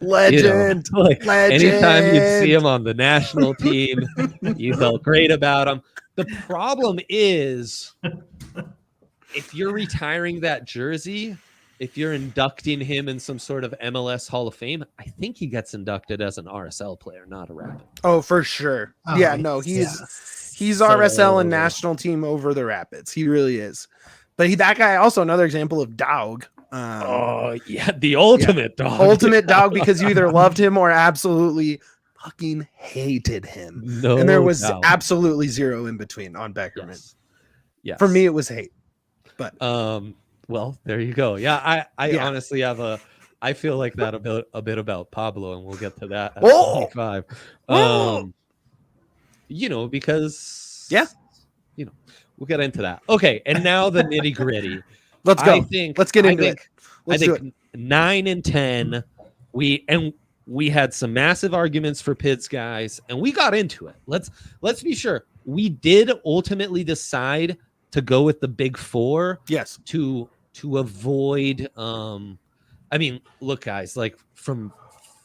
Speaker 1: Legend.
Speaker 3: Like
Speaker 1: Legend.
Speaker 3: anytime you'd see him on the national team, you felt great about him. The problem is, if you're retiring that jersey, if you're inducting him in some sort of MLS Hall of Fame, I think he gets inducted as an RSL player, not a Rapid.
Speaker 1: Oh, for sure.
Speaker 2: Oh,
Speaker 1: Yeah, no, he's RSL and national team over the Rapids. He really is. But that guy also another example of dog.
Speaker 3: The ultimate dog.
Speaker 1: Ultimate dog, because you either loved him or absolutely fucking hated him.
Speaker 3: No,
Speaker 1: And there was
Speaker 3: doubt.
Speaker 1: absolutely zero in between on Beckerman.
Speaker 3: Yes. Yes.
Speaker 1: For me, it was hate. But
Speaker 3: well, there you go. Yeah, I
Speaker 1: Yeah.
Speaker 3: honestly have I feel like that a bit about Pablo, and we'll get to that at
Speaker 1: Whoa!
Speaker 3: 25.
Speaker 1: Whoa!
Speaker 3: Because
Speaker 1: Yeah.
Speaker 3: we'll get into that. Okay, and now the nitty gritty.
Speaker 1: let's go. Let's get into it.
Speaker 3: I think 9 and 10. We had some massive arguments for Pids, guys, and we got into it. Let's be sure. We did ultimately decide to go with the big 4.
Speaker 1: Yes.
Speaker 3: To avoid I mean, look, guys, like from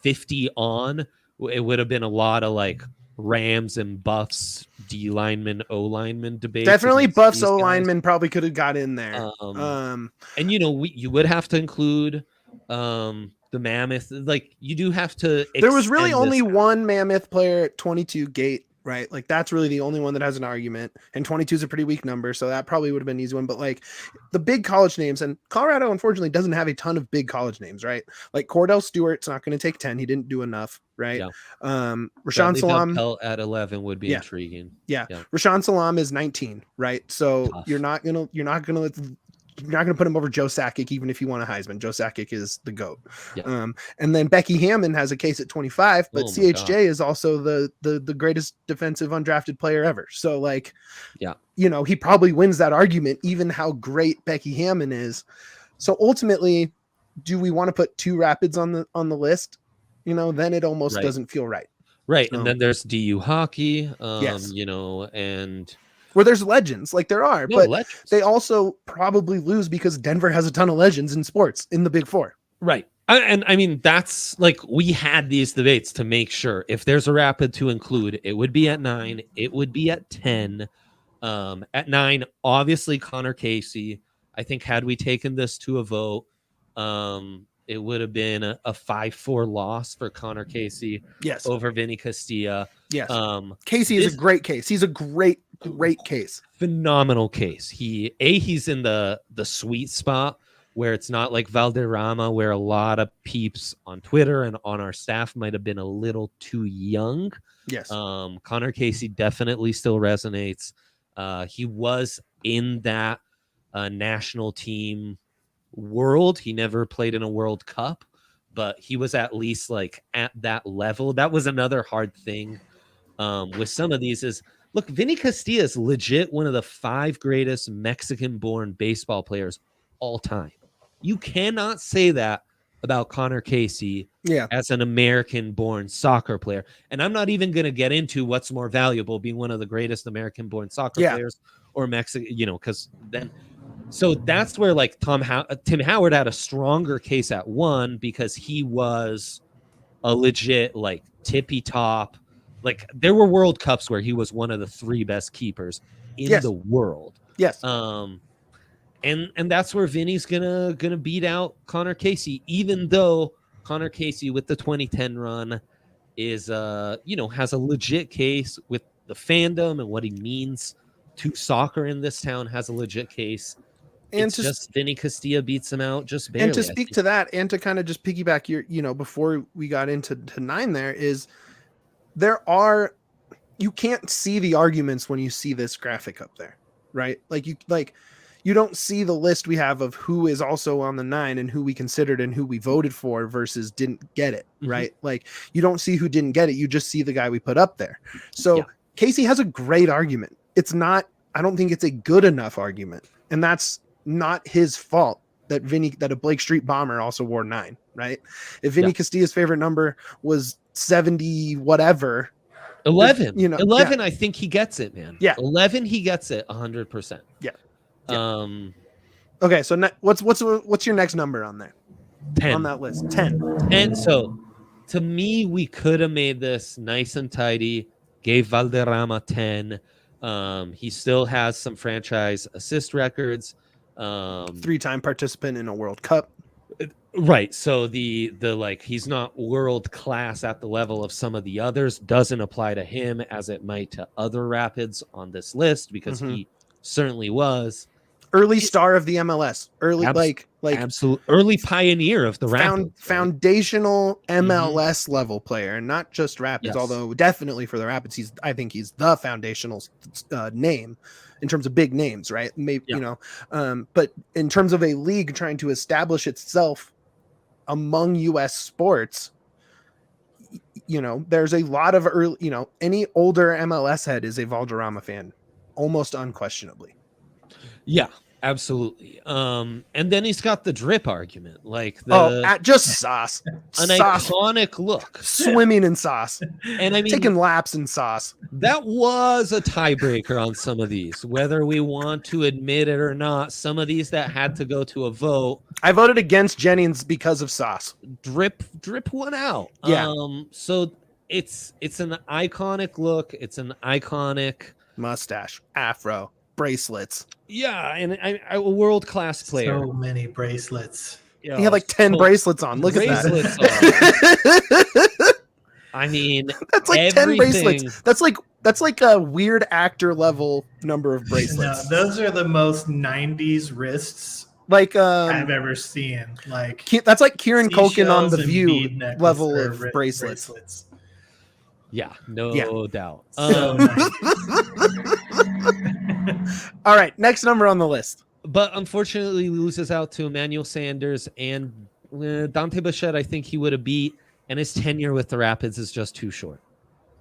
Speaker 3: 50 on, it would have been a lot of like Rams and Buffs, D lineman, O lineman debate.
Speaker 1: Definitely Buffs O lineman probably could have got in there.
Speaker 3: And you would have to include the Mammoth. Like you do have to.
Speaker 1: There was really
Speaker 3: extend
Speaker 1: only
Speaker 3: this.
Speaker 1: one Mammoth player at 22 gate, right? Like that's really the only one that has an argument, and 22 is a pretty weak number, so that probably would have been an easy one. But like the big college names, and Colorado unfortunately doesn't have a ton of big college names, right? Like Cordell Stewart's not going to take 10; he didn't do enough, right?
Speaker 3: Yeah.
Speaker 1: Rashawn
Speaker 3: Bradley
Speaker 1: Salam
Speaker 3: Bell at 11 would be
Speaker 1: Yeah.
Speaker 3: intriguing.
Speaker 1: Yeah.
Speaker 3: Yeah.
Speaker 1: Rashawn Salam is 19, right? So
Speaker 3: Tough.
Speaker 1: you're not gonna put him over Joe Sakic, even if you want a Heisman. Joe Sakic is the GOAT.
Speaker 3: Yeah.
Speaker 1: And then Becky Hammond has a case at 25, but
Speaker 3: Oh my
Speaker 1: CHJ
Speaker 3: God.
Speaker 1: is also the greatest defensive undrafted player ever. So like,
Speaker 3: Yeah.
Speaker 1: He probably wins that argument, even how great Becky Hammond is. So ultimately, do we want to put 2 Rapids on the list? Then it almost
Speaker 3: Right.
Speaker 1: doesn't feel right.
Speaker 3: Right.
Speaker 1: So-
Speaker 3: And then there's DU hockey.
Speaker 1: Yes.
Speaker 3: And
Speaker 1: Where there's legends, like there are,
Speaker 3: no,
Speaker 1: but
Speaker 3: legends.
Speaker 1: they also probably lose because Denver has a ton of legends in sports in the Big 4.
Speaker 3: Right. And I mean, that's like we had these debates to make sure if there's a Rapid to include, it would be at 9, it would be at 10. At 9, obviously Connor Casey. I think had we taken this to a vote, it would have been a 5-4 loss for Connor Casey
Speaker 1: Yes.
Speaker 3: over Vinny Castilla.
Speaker 1: Yes.
Speaker 3: Um,
Speaker 1: Casey is
Speaker 3: this-
Speaker 1: a great case. He's a great case.
Speaker 3: phenomenal case. He's in the sweet spot where it's not like Valderrama, where a lot of peeps on Twitter and on our staff might have been a little too young.
Speaker 1: Yes.
Speaker 3: Connor Casey definitely still resonates. He was in that national team world. He never played in a World Cup, but he was at least like at that level. That was another hard thing with some of these is Look, Vinny Castilla is legit one of the 5 greatest Mexican-born baseball players all time. You cannot say that about Connor Casey as an American-born soccer player. And I'm not even going to get into what's more valuable, being one of the greatest American-born soccer players or Mexican, because then. So that's where like Tim Howard had a stronger case at 1 because he was a legit like tippy top. Like there were World Cups where he was one of the 3 best keepers in the world.
Speaker 1: Yes.
Speaker 3: And that's where Vinny's gonna beat out Connor Casey, even though Connor Casey with the 2010 run is has a legit case with the fandom and what he means to soccer in this town, has a legit case. And it's just Vinny Castilla beats him out just barely.
Speaker 1: And to speak to that, and to kind of just piggyback your, before we got into 9, you can't see the arguments when you see this graphic up there, right? You don't see the list we have of who is also on the 9 and who we considered and who we voted for versus didn't get it, right? Like you don't see who didn't get it. You just see the guy we put up there. So Casey has a great argument. I don't think it's a good enough argument. And that's not his fault that a Blake Street bomber also wore 9, right? If Vinny Castilla's favorite number was 70 whatever,
Speaker 3: 11, 11, I think he gets it, man. 11, he gets it 100%.
Speaker 1: Okay, so what's your next number on there?
Speaker 3: 10
Speaker 1: on that list. 10.
Speaker 3: And so to me, we could have made this nice and tidy, gave Valderrama 10. He still has some franchise assist records.
Speaker 1: 3-time participant in a World Cup.
Speaker 3: Right. So the like he's not world class at the level of some of the others doesn't apply to him as it might to other Rapids on this list because he certainly was
Speaker 1: early star of the MLS. Early
Speaker 3: absolute early pioneer of the Rapids.
Speaker 1: Foundational MLS level player, not just Rapids, although definitely for the Rapids I think he's the foundational name in terms of big names, right? Maybe but in terms of a league trying to establish itself among US sports, there's a lot of early, any older MLS head is a Valderrama fan, almost unquestionably.
Speaker 3: Yeah, absolutely. And then he's got the drip argument, like
Speaker 1: just sauce,
Speaker 3: iconic look,
Speaker 1: swimming in sauce,
Speaker 3: and I mean
Speaker 1: taking laps in sauce.
Speaker 3: That was a tiebreaker on some of these, whether we want to admit it or not. Some of these that had to go to a vote.
Speaker 1: I voted against Jennings because of sauce.
Speaker 3: Drip one out.
Speaker 1: Yeah.
Speaker 3: So it's an iconic look. It's an iconic
Speaker 1: mustache, afro, bracelets.
Speaker 3: Yeah, and a world-class player.
Speaker 2: So many bracelets.
Speaker 1: He had like 10 bracelets on. Look at
Speaker 3: that. I mean,
Speaker 1: that's like 10 bracelets. That's like a weird actor level number of bracelets.
Speaker 2: No, those are the most 90s wrists
Speaker 1: like
Speaker 2: I've ever seen. Like
Speaker 1: that's like Kieran Culkin on The View level of bracelets.
Speaker 3: Yeah, no doubt.
Speaker 2: So nice.
Speaker 1: All right, next number on the list.
Speaker 3: But unfortunately, loses out to Emmanuel Sanders and Dante Bichette. I think he would have beat, and his tenure with the Rapids is just too short.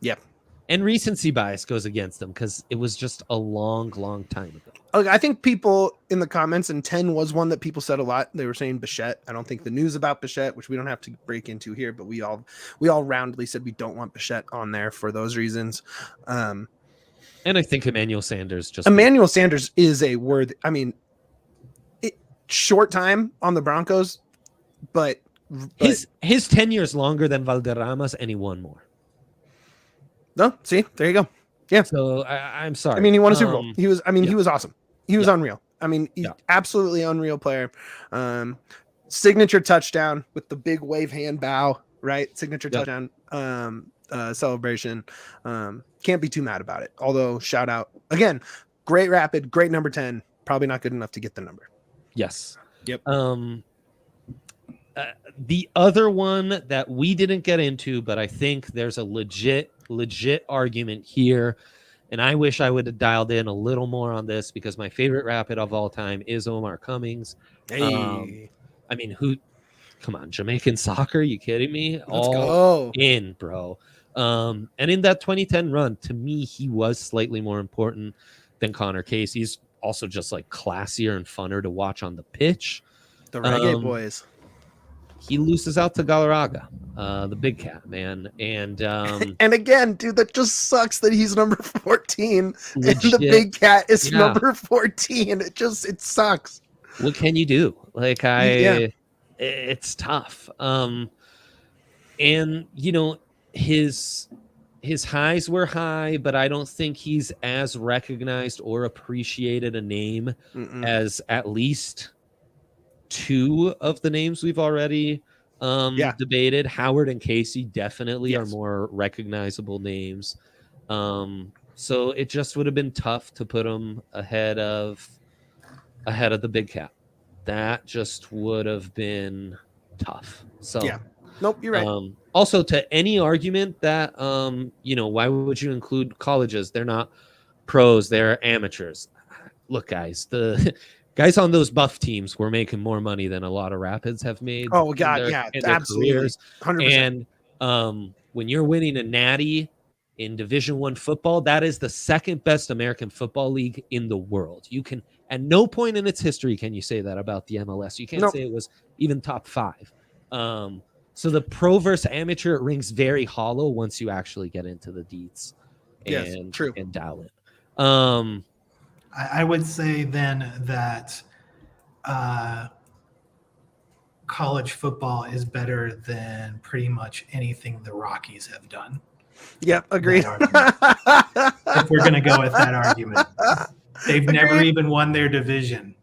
Speaker 1: Yep.
Speaker 3: And recency bias goes against him because it was just a long time ago.
Speaker 1: Okay, I think people in the comments, and 10 was one that people said a lot. They were saying Bichette. I don't think the news about Bichette, which we don't have to break into here, but we all roundly said we don't want Bichette on there for those reasons.
Speaker 3: And I think Emmanuel Sanders
Speaker 1: is a worthy. I mean, short time on the Broncos, but
Speaker 3: his tenure is longer than Valderrama's, and he won more.
Speaker 1: No, see, there you go. Yeah.
Speaker 3: So I'm sorry.
Speaker 1: I mean, he won a Super Bowl. He was awesome. He was unreal. I mean, absolutely unreal player. Signature touchdown with the big wave hand bow, right? Signature touchdown celebration. Can't be too mad about it. Although, shout out again, great Rapid, great number 10. Probably not good enough to get the number.
Speaker 3: Yes.
Speaker 1: Yep.
Speaker 3: The other one that we didn't get into, but I think there's a legit argument here, and I wish I would have dialed in a little more on this because my favorite Rapid of all time is Omar Cummings.
Speaker 1: Hey.
Speaker 3: I mean, come on, Jamaican soccer? You kidding me?
Speaker 1: Let's go
Speaker 3: in, bro. And in that 2010 run, to me, he was slightly more important than Connor Case. He's also just like classier and funner to watch on the pitch.
Speaker 1: The Reggae Boys.
Speaker 3: He loses out to Galarraga, the big cat, man. And
Speaker 1: and again, dude, that just sucks that he's number 14
Speaker 3: legit,
Speaker 1: and the big cat is number 14. It sucks.
Speaker 3: What can you do? Like it's tough. And you know, his highs were high, but I don't think he's as recognized or appreciated a name as at least two of the names we've already debated. Howard and Casey definitely are more recognizable names. So it just would have been tough to put him ahead of the big cat. That just would have been tough. So
Speaker 1: yeah. Nope, you're right.
Speaker 3: Also, to any argument that you know, why would you include colleges? They're not pros, they're amateurs. Look, guys, the guys on those buff teams were making more money than a lot of Rapids have made.
Speaker 1: Oh God, in their absolutely,
Speaker 3: careers.
Speaker 1: 100%.
Speaker 3: And when you're winning a natty in Division I football, that is the second best American football league in the world. You can, at no point in its history can you say that about the MLS. You can't say it was even top 5. So the pro versus amateur, it rings very hollow once you actually get into the deets and dial it.
Speaker 2: I would say then that college football is better than pretty much anything the Rockies have done.
Speaker 1: Yep, agreed.
Speaker 2: If we're going to go with that argument, they've never even won their division.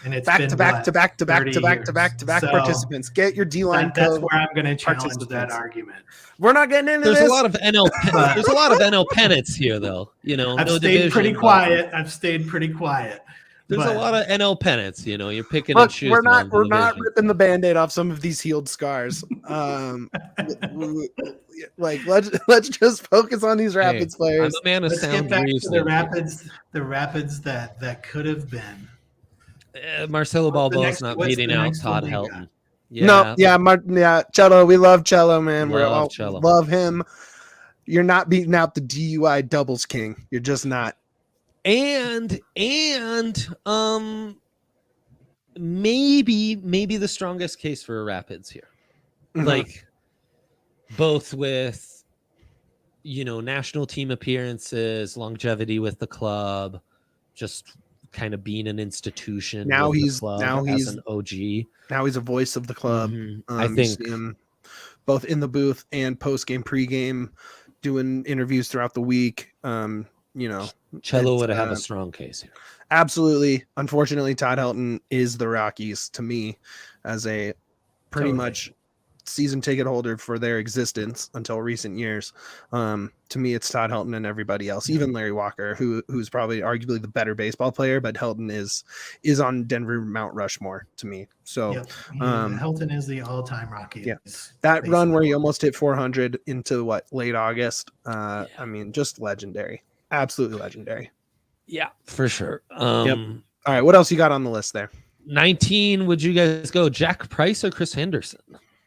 Speaker 2: And it's
Speaker 1: back
Speaker 2: been
Speaker 1: to back participants. Get your D-line.
Speaker 2: That's where I'm going to challenge that argument.
Speaker 1: We're not getting into
Speaker 3: there's
Speaker 1: this.
Speaker 3: A lot of NL. There's a lot of NL pennants here, though. You know,
Speaker 2: I've stayed pretty quiet. There's
Speaker 3: a lot of NL pennants. You know, you're picking
Speaker 1: and
Speaker 3: choosing.
Speaker 1: We're not ripping the Band-Aid off some of these healed scars. Like let's just focus on these Rapids players.
Speaker 3: I'm a man of sound reasoning.
Speaker 2: The Rapids that could have been.
Speaker 3: Marcelo Balboa's not beating out Todd Helton.
Speaker 1: Cello. We love Cello, man.
Speaker 3: Cello.
Speaker 1: Love him. You're not beating out the DUI doubles king. You're just not.
Speaker 3: And maybe the strongest case for Rapids here, like both with, you know, national team appearances, longevity with the club, just kind of being an institution.
Speaker 1: Now he's
Speaker 3: an OG.
Speaker 1: Now he's a voice of the club.
Speaker 3: I think
Speaker 1: him both in the booth and post game, pre-game, doing interviews throughout the week. You know,
Speaker 3: Cello would have a strong case here.
Speaker 1: Absolutely. Unfortunately, Todd Helton is the Rockies to me as a pretty much season ticket holder for their existence until recent years. To me, it's Todd Helton and everybody else, even Larry Walker, who's probably arguably the better baseball player, but Helton is on Denver Mount Rushmore to me. So
Speaker 2: Helton is the all-time Rocky.
Speaker 1: Yeah, that run where he almost hit 400 into late August. I mean, just legendary, absolutely legendary.
Speaker 3: Yeah, for sure.
Speaker 1: All right, what else you got on the list there?
Speaker 3: 19. Would you guys go Jack Price or Chris Henderson?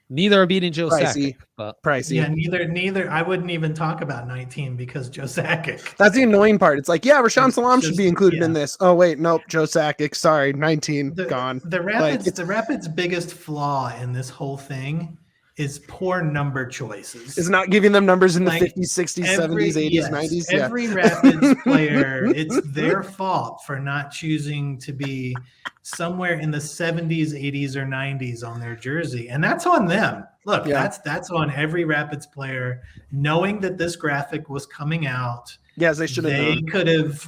Speaker 3: Neither are beating Joe Sakic.
Speaker 1: Pricey.
Speaker 2: Yeah, neither. I wouldn't even talk about 19 because Joe Sakic.
Speaker 1: That's the annoying part. It's like, Rashawn Salam should be included in this. Oh wait, nope, Joe Sakic. Sorry, 19 gone.
Speaker 2: The Rapids' biggest flaw in this whole thing is poor number choices.
Speaker 1: Is not giving them numbers in the 50s, 60s, 70s, 80s, 90s.
Speaker 2: Every Rapids player, it's their fault for not choosing to be somewhere in the 70s, 80s, or 90s on their jersey. And that's on them. Look, that's on every Rapids player, knowing that this graphic was coming out.
Speaker 1: Yes, they should have.
Speaker 2: They could have,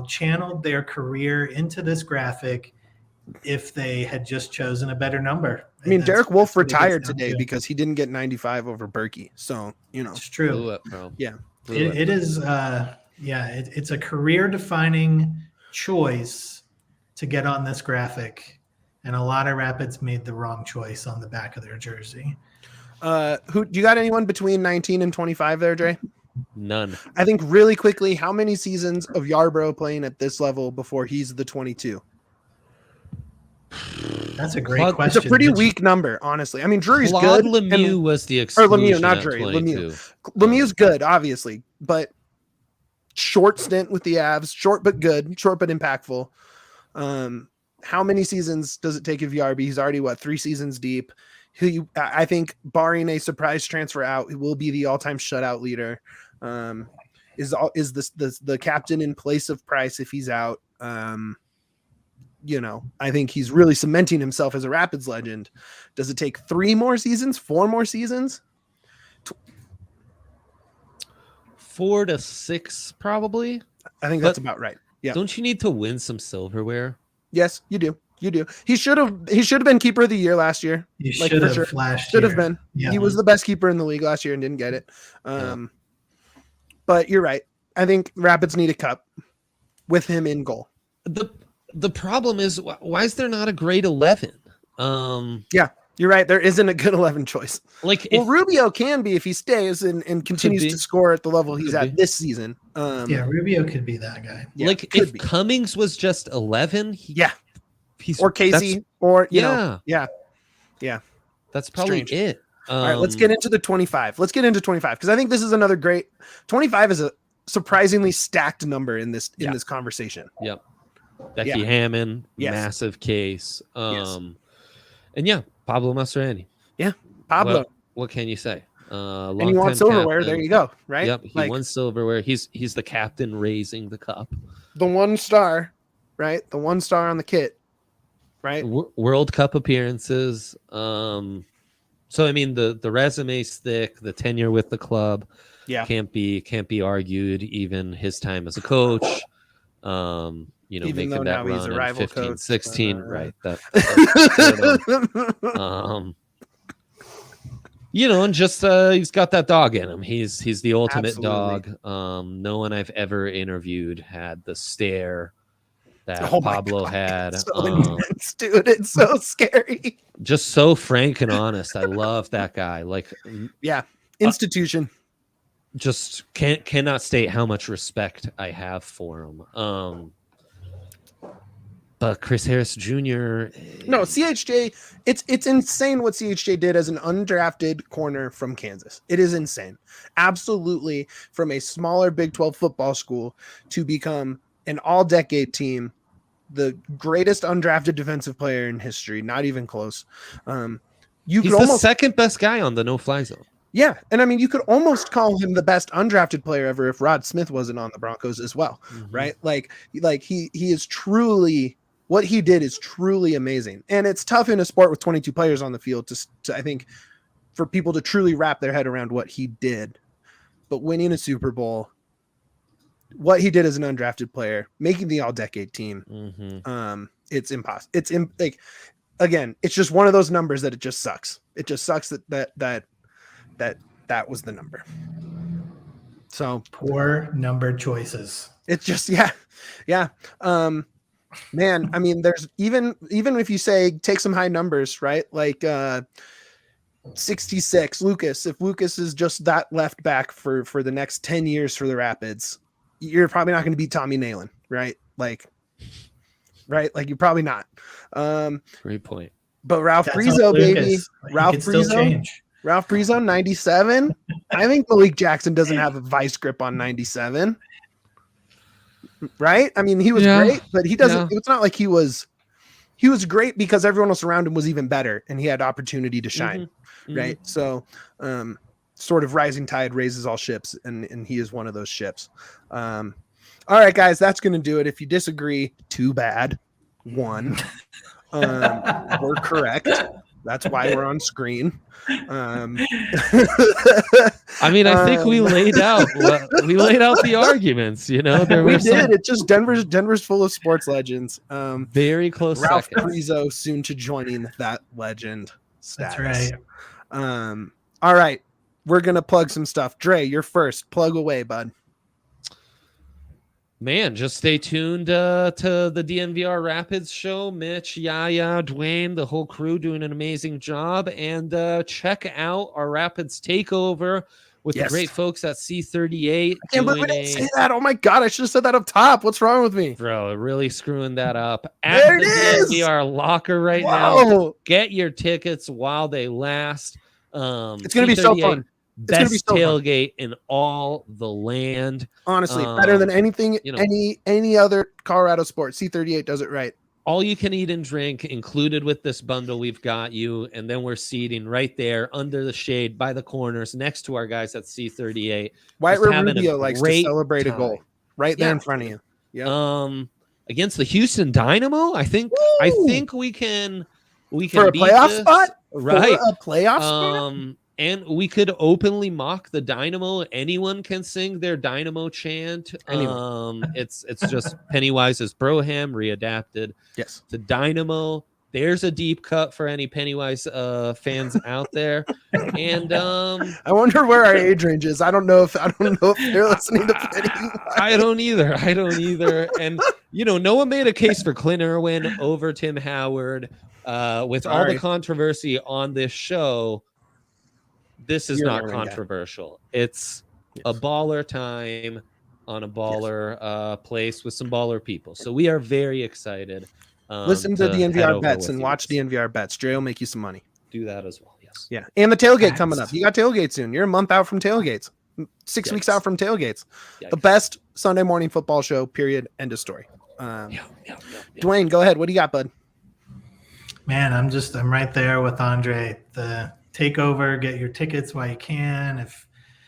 Speaker 2: channeled their career into this graphic if they had just chosen a better number.
Speaker 1: I mean, Derek Wolf retired today because he didn't get 95 over Berkey. So,
Speaker 2: it's true.
Speaker 1: It
Speaker 2: is. It's a career-defining choice to get on this graphic, and a lot of Rapids made the wrong choice on the back of their jersey.
Speaker 1: Who you got? Anyone between 19 and 25 there, Dre?
Speaker 3: None.
Speaker 1: I think really quickly, how many seasons of Yarbrough playing at this level before he's the 22?
Speaker 2: That's a great
Speaker 3: Claude-
Speaker 2: question.
Speaker 1: It's a pretty
Speaker 2: Mitch.
Speaker 1: weak number, honestly. I mean, Drury's
Speaker 3: Claude
Speaker 1: good.
Speaker 3: Lemieux was the
Speaker 1: or
Speaker 3: exclusion
Speaker 1: Lemieux, not
Speaker 3: at
Speaker 1: Drury.
Speaker 3: 22.
Speaker 1: Lemieux's good, obviously, but short stint with the Avs, short but good, short but impactful. How many seasons does it take a VRB? He's already 3 seasons deep. I think, barring a surprise transfer out, he will be the all-time shutout leader. Is the captain in place of Price if he's out? I think he's really cementing himself as a Rapids legend. Does it take 3 more seasons, 4 more seasons?
Speaker 3: 4 to 6, probably.
Speaker 1: I think that's about right. Yeah.
Speaker 3: Don't you need to win some silverware?
Speaker 1: Yes, you do. You do. He should have been keeper of the year last year.
Speaker 2: You
Speaker 1: Like,
Speaker 2: should
Speaker 1: for
Speaker 2: have
Speaker 1: sure.
Speaker 2: flashed.
Speaker 1: Should have
Speaker 2: here.
Speaker 1: been.
Speaker 2: Yeah.
Speaker 1: He was the best keeper in the league last year and didn't get it. But you're right. I think Rapids need a cup with him in goal.
Speaker 3: The problem is, why is there not a grade 11?
Speaker 1: Yeah, you're right. There isn't a good 11 choice.
Speaker 3: Like,
Speaker 1: Well, Rubio can be if he stays and continues
Speaker 3: be.
Speaker 1: to score at the level he's
Speaker 3: Could
Speaker 1: at
Speaker 3: be.
Speaker 1: this season.
Speaker 2: Yeah, Rubio could be that guy.
Speaker 1: Yeah,
Speaker 3: like
Speaker 1: could
Speaker 3: if
Speaker 1: be.
Speaker 3: Cummings was just 11, he's
Speaker 1: Or Casey, or you know,
Speaker 3: yeah,
Speaker 1: yeah.
Speaker 3: that's probably
Speaker 1: Strange.
Speaker 3: it.
Speaker 1: All right, let's get into the 25. Let's get into 25 because I think this is another great. 25 is a surprisingly stacked number in this conversation.
Speaker 3: Yep. Becky Hammond,
Speaker 1: Yes.
Speaker 3: massive case.
Speaker 1: Yes.
Speaker 3: And Pablo Mastroeni.
Speaker 1: Pablo,
Speaker 3: What can you say?
Speaker 1: and you want silverware? There you go. Right.
Speaker 3: Yep, he won silverware. He's the captain raising the cup.
Speaker 1: The 1 star, right? The 1 star on the kit, right?
Speaker 3: World Cup appearances. So I mean the resume's thick. The tenure with the club, can't be argued. Even his time as a coach.
Speaker 1: Even
Speaker 3: making
Speaker 1: though
Speaker 3: that
Speaker 1: now he's
Speaker 3: run
Speaker 1: a
Speaker 3: in
Speaker 1: rival
Speaker 3: 15,
Speaker 1: coach,
Speaker 3: 16, right? That's and just he's got that dog in him. He's the ultimate
Speaker 1: Absolutely.
Speaker 3: dog. No one I've ever interviewed had the stare that
Speaker 1: Oh my
Speaker 3: Pablo
Speaker 1: God,
Speaker 3: had.
Speaker 1: it's so intense, dude. It's so scary.
Speaker 3: Just so frank and honest. I love that guy. Like,
Speaker 1: Institution.
Speaker 3: just cannot state how much respect I have for him. But Chris Harris Jr.
Speaker 1: No, CHJ. It's insane what CHJ did as an undrafted corner from Kansas. It is insane. Absolutely, from a smaller Big 12 football school to become an all-decade team, the greatest undrafted defensive player in history. Not even close.
Speaker 3: He's the second best guy on the no-fly zone.
Speaker 1: Yeah, and I mean, you could almost call him the best undrafted player ever if Rod Smith wasn't on the Broncos as well, right? Like he is truly, what he did is truly amazing, and it's tough in a sport with 22 players on the field to I think, for people to truly wrap their head around what he did. But winning a Super Bowl, what he did as an undrafted player, making the All-Decade team, it's impossible. Again, it's just one of those numbers that it just sucks. It just sucks that was the number. So
Speaker 2: Poor number choices.
Speaker 1: it's just man, I mean, there's even if you say take some high numbers, right? Like 66 Lucas. If Lucas is just that left back for the next 10 years for the Rapids, you're probably not going to beat Tommy Nalen, right? Like you're probably not.
Speaker 3: Great point.
Speaker 1: But Ralph
Speaker 2: That's
Speaker 1: Priso,
Speaker 2: on
Speaker 1: baby.
Speaker 2: Lucas.
Speaker 1: Ralph
Speaker 2: He could still
Speaker 1: Priso.
Speaker 2: change.
Speaker 1: Ralph Priso, 97. I think Malik Jackson doesn't have a vice grip on 97. Right? I mean, he was great, but he doesn't. It's not like he was great because everyone else around him was even better and he had opportunity to shine. Right? So sort of rising tide raises all ships, and he is one of those ships. All right, guys, that's gonna do it. If you disagree, too bad. We're correct. That's why we're on screen.
Speaker 3: I mean, I think we laid out the arguments. You know,
Speaker 1: we did. It's just Denver's full of sports legends.
Speaker 3: Very close.
Speaker 1: Ralph
Speaker 3: seconds.
Speaker 1: Priso soon to joining that legend status.
Speaker 2: That's right.
Speaker 1: All right, we're gonna plug some stuff. Dre, you're first. Plug away, bud.
Speaker 3: Man, just stay tuned to the DNVR Rapids show. Mitch, Yaya, Duane, the whole crew doing an amazing job. And check out our Rapids Takeover with
Speaker 1: Yes.
Speaker 3: the great folks at C38.
Speaker 1: I can't believe I didn't say that. Oh my god, I should have said that up top. What's wrong with me?
Speaker 3: Bro, really screwing that up.
Speaker 1: There
Speaker 3: At the
Speaker 1: it is!
Speaker 3: DNVR locker right now.
Speaker 1: Whoa!
Speaker 3: Get your tickets while they last.
Speaker 1: It's gonna be so
Speaker 3: C38,
Speaker 1: fun.
Speaker 3: Best
Speaker 1: be so fun.
Speaker 3: tailgate in all the land.
Speaker 1: Honestly, better than anything,
Speaker 3: you know,
Speaker 1: any other Colorado sport. C38 does it right.
Speaker 3: All you can eat and drink included with this bundle. We've got you, and then we're seating right there under the shade by the corners next to our guys at C38.
Speaker 1: White
Speaker 3: Just having a
Speaker 1: Rubio likes to
Speaker 3: great
Speaker 1: celebrate a
Speaker 3: time.
Speaker 1: goal right there
Speaker 3: Yeah.
Speaker 1: in front of you. Yep.
Speaker 3: Against the Houston Dynamo, I think we can
Speaker 1: For a
Speaker 3: beat
Speaker 1: playoff
Speaker 3: this.
Speaker 1: spot?
Speaker 3: Right?
Speaker 1: For a playoff spot?
Speaker 3: And we could openly mock the Dynamo. Anyone can sing their Dynamo chant. It's just Pennywise's Broham readapted
Speaker 1: Yes.
Speaker 3: to Dynamo. There's a deep cut for any Pennywise fans out there. And
Speaker 1: I wonder where our age range is. I don't know if they're listening to Pennywise.
Speaker 3: I don't either. And Noah made a case for Clint Irwin over Tim Howard. With all the controversy on this show, this is not controversial. It's a baller time on a baller place with some baller people. So we are very excited.
Speaker 1: Listen to DNVR bets and watch DNVR bets. Dre will make you some money.
Speaker 3: Do that as well. Yes.
Speaker 1: Yeah. And the tailgate coming up. You got tailgate soon. You're a month out from tailgates. 6 weeks out from tailgates. The best Sunday morning football show, period. End of story. Duane, go ahead. What do you got, bud?
Speaker 2: Man, I'm right there with Andre. The takeover, get your tickets while you can.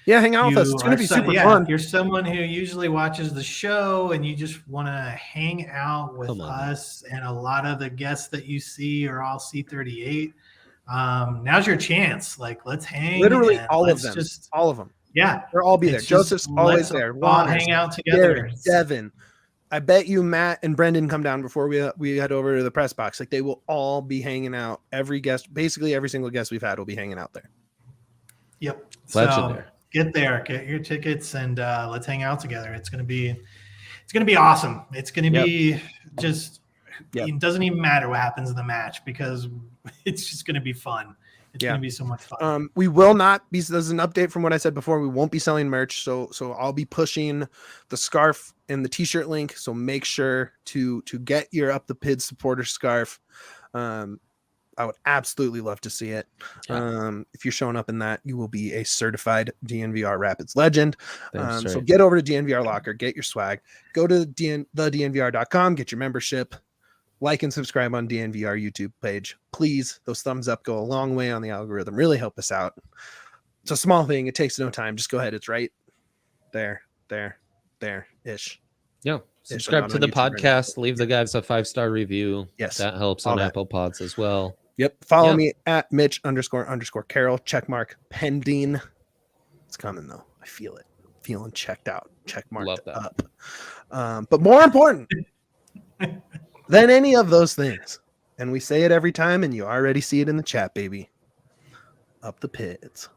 Speaker 1: Hang out with us. It's going to be super fun.
Speaker 2: If you're someone who usually watches the show and you just want to hang out with us, and a lot of the guests that you see are all C38, now's your chance. Like, let's hang.
Speaker 1: Literally all of them. All of them.
Speaker 2: Yeah.
Speaker 1: They'll all be there. Joseph's always there.
Speaker 2: All hang out together.
Speaker 1: Derek, Devin. I bet you Matt and Brendan come down before we head over to the press box. Like, they will all be hanging out. Every guest, basically every single guest we've had will be hanging out there.
Speaker 2: Yep.
Speaker 3: Legendary.
Speaker 2: So get there, get your tickets, and let's hang out together. It's gonna be awesome. It's gonna be just. It doesn't even matter what happens in the match because it's just gonna be fun. It's gonna be so much fun.
Speaker 1: We will not be. There's an update from what I said before. We won't be selling merch, so I'll be pushing the scarf and the t-shirt link. So make sure to get your Up the Pid supporter scarf. I would absolutely love to see it. If you're showing up in that, you will be a certified DNVR Rapids legend. So get over to DNVR Locker, get your swag. Go to thednvr.com, get your membership. Like and subscribe on DNVR YouTube page. Please, those thumbs up go a long way on the algorithm. Really help us out. It's a small thing. It takes no time. Just go ahead. It's right there-ish.
Speaker 3: Yeah. Subscribe to the podcast. Leave the guys a 5-star review.
Speaker 1: Yes.
Speaker 3: That helps on Apple Pods as well.
Speaker 1: Yep. Follow me at Mitch__Carroll. Checkmark pending. It's coming though. I feel it. Feeling checked out. Checkmarked up. But more important than any of those things, and we say it every time, and you already see it in the chat, baby. Up the Pids.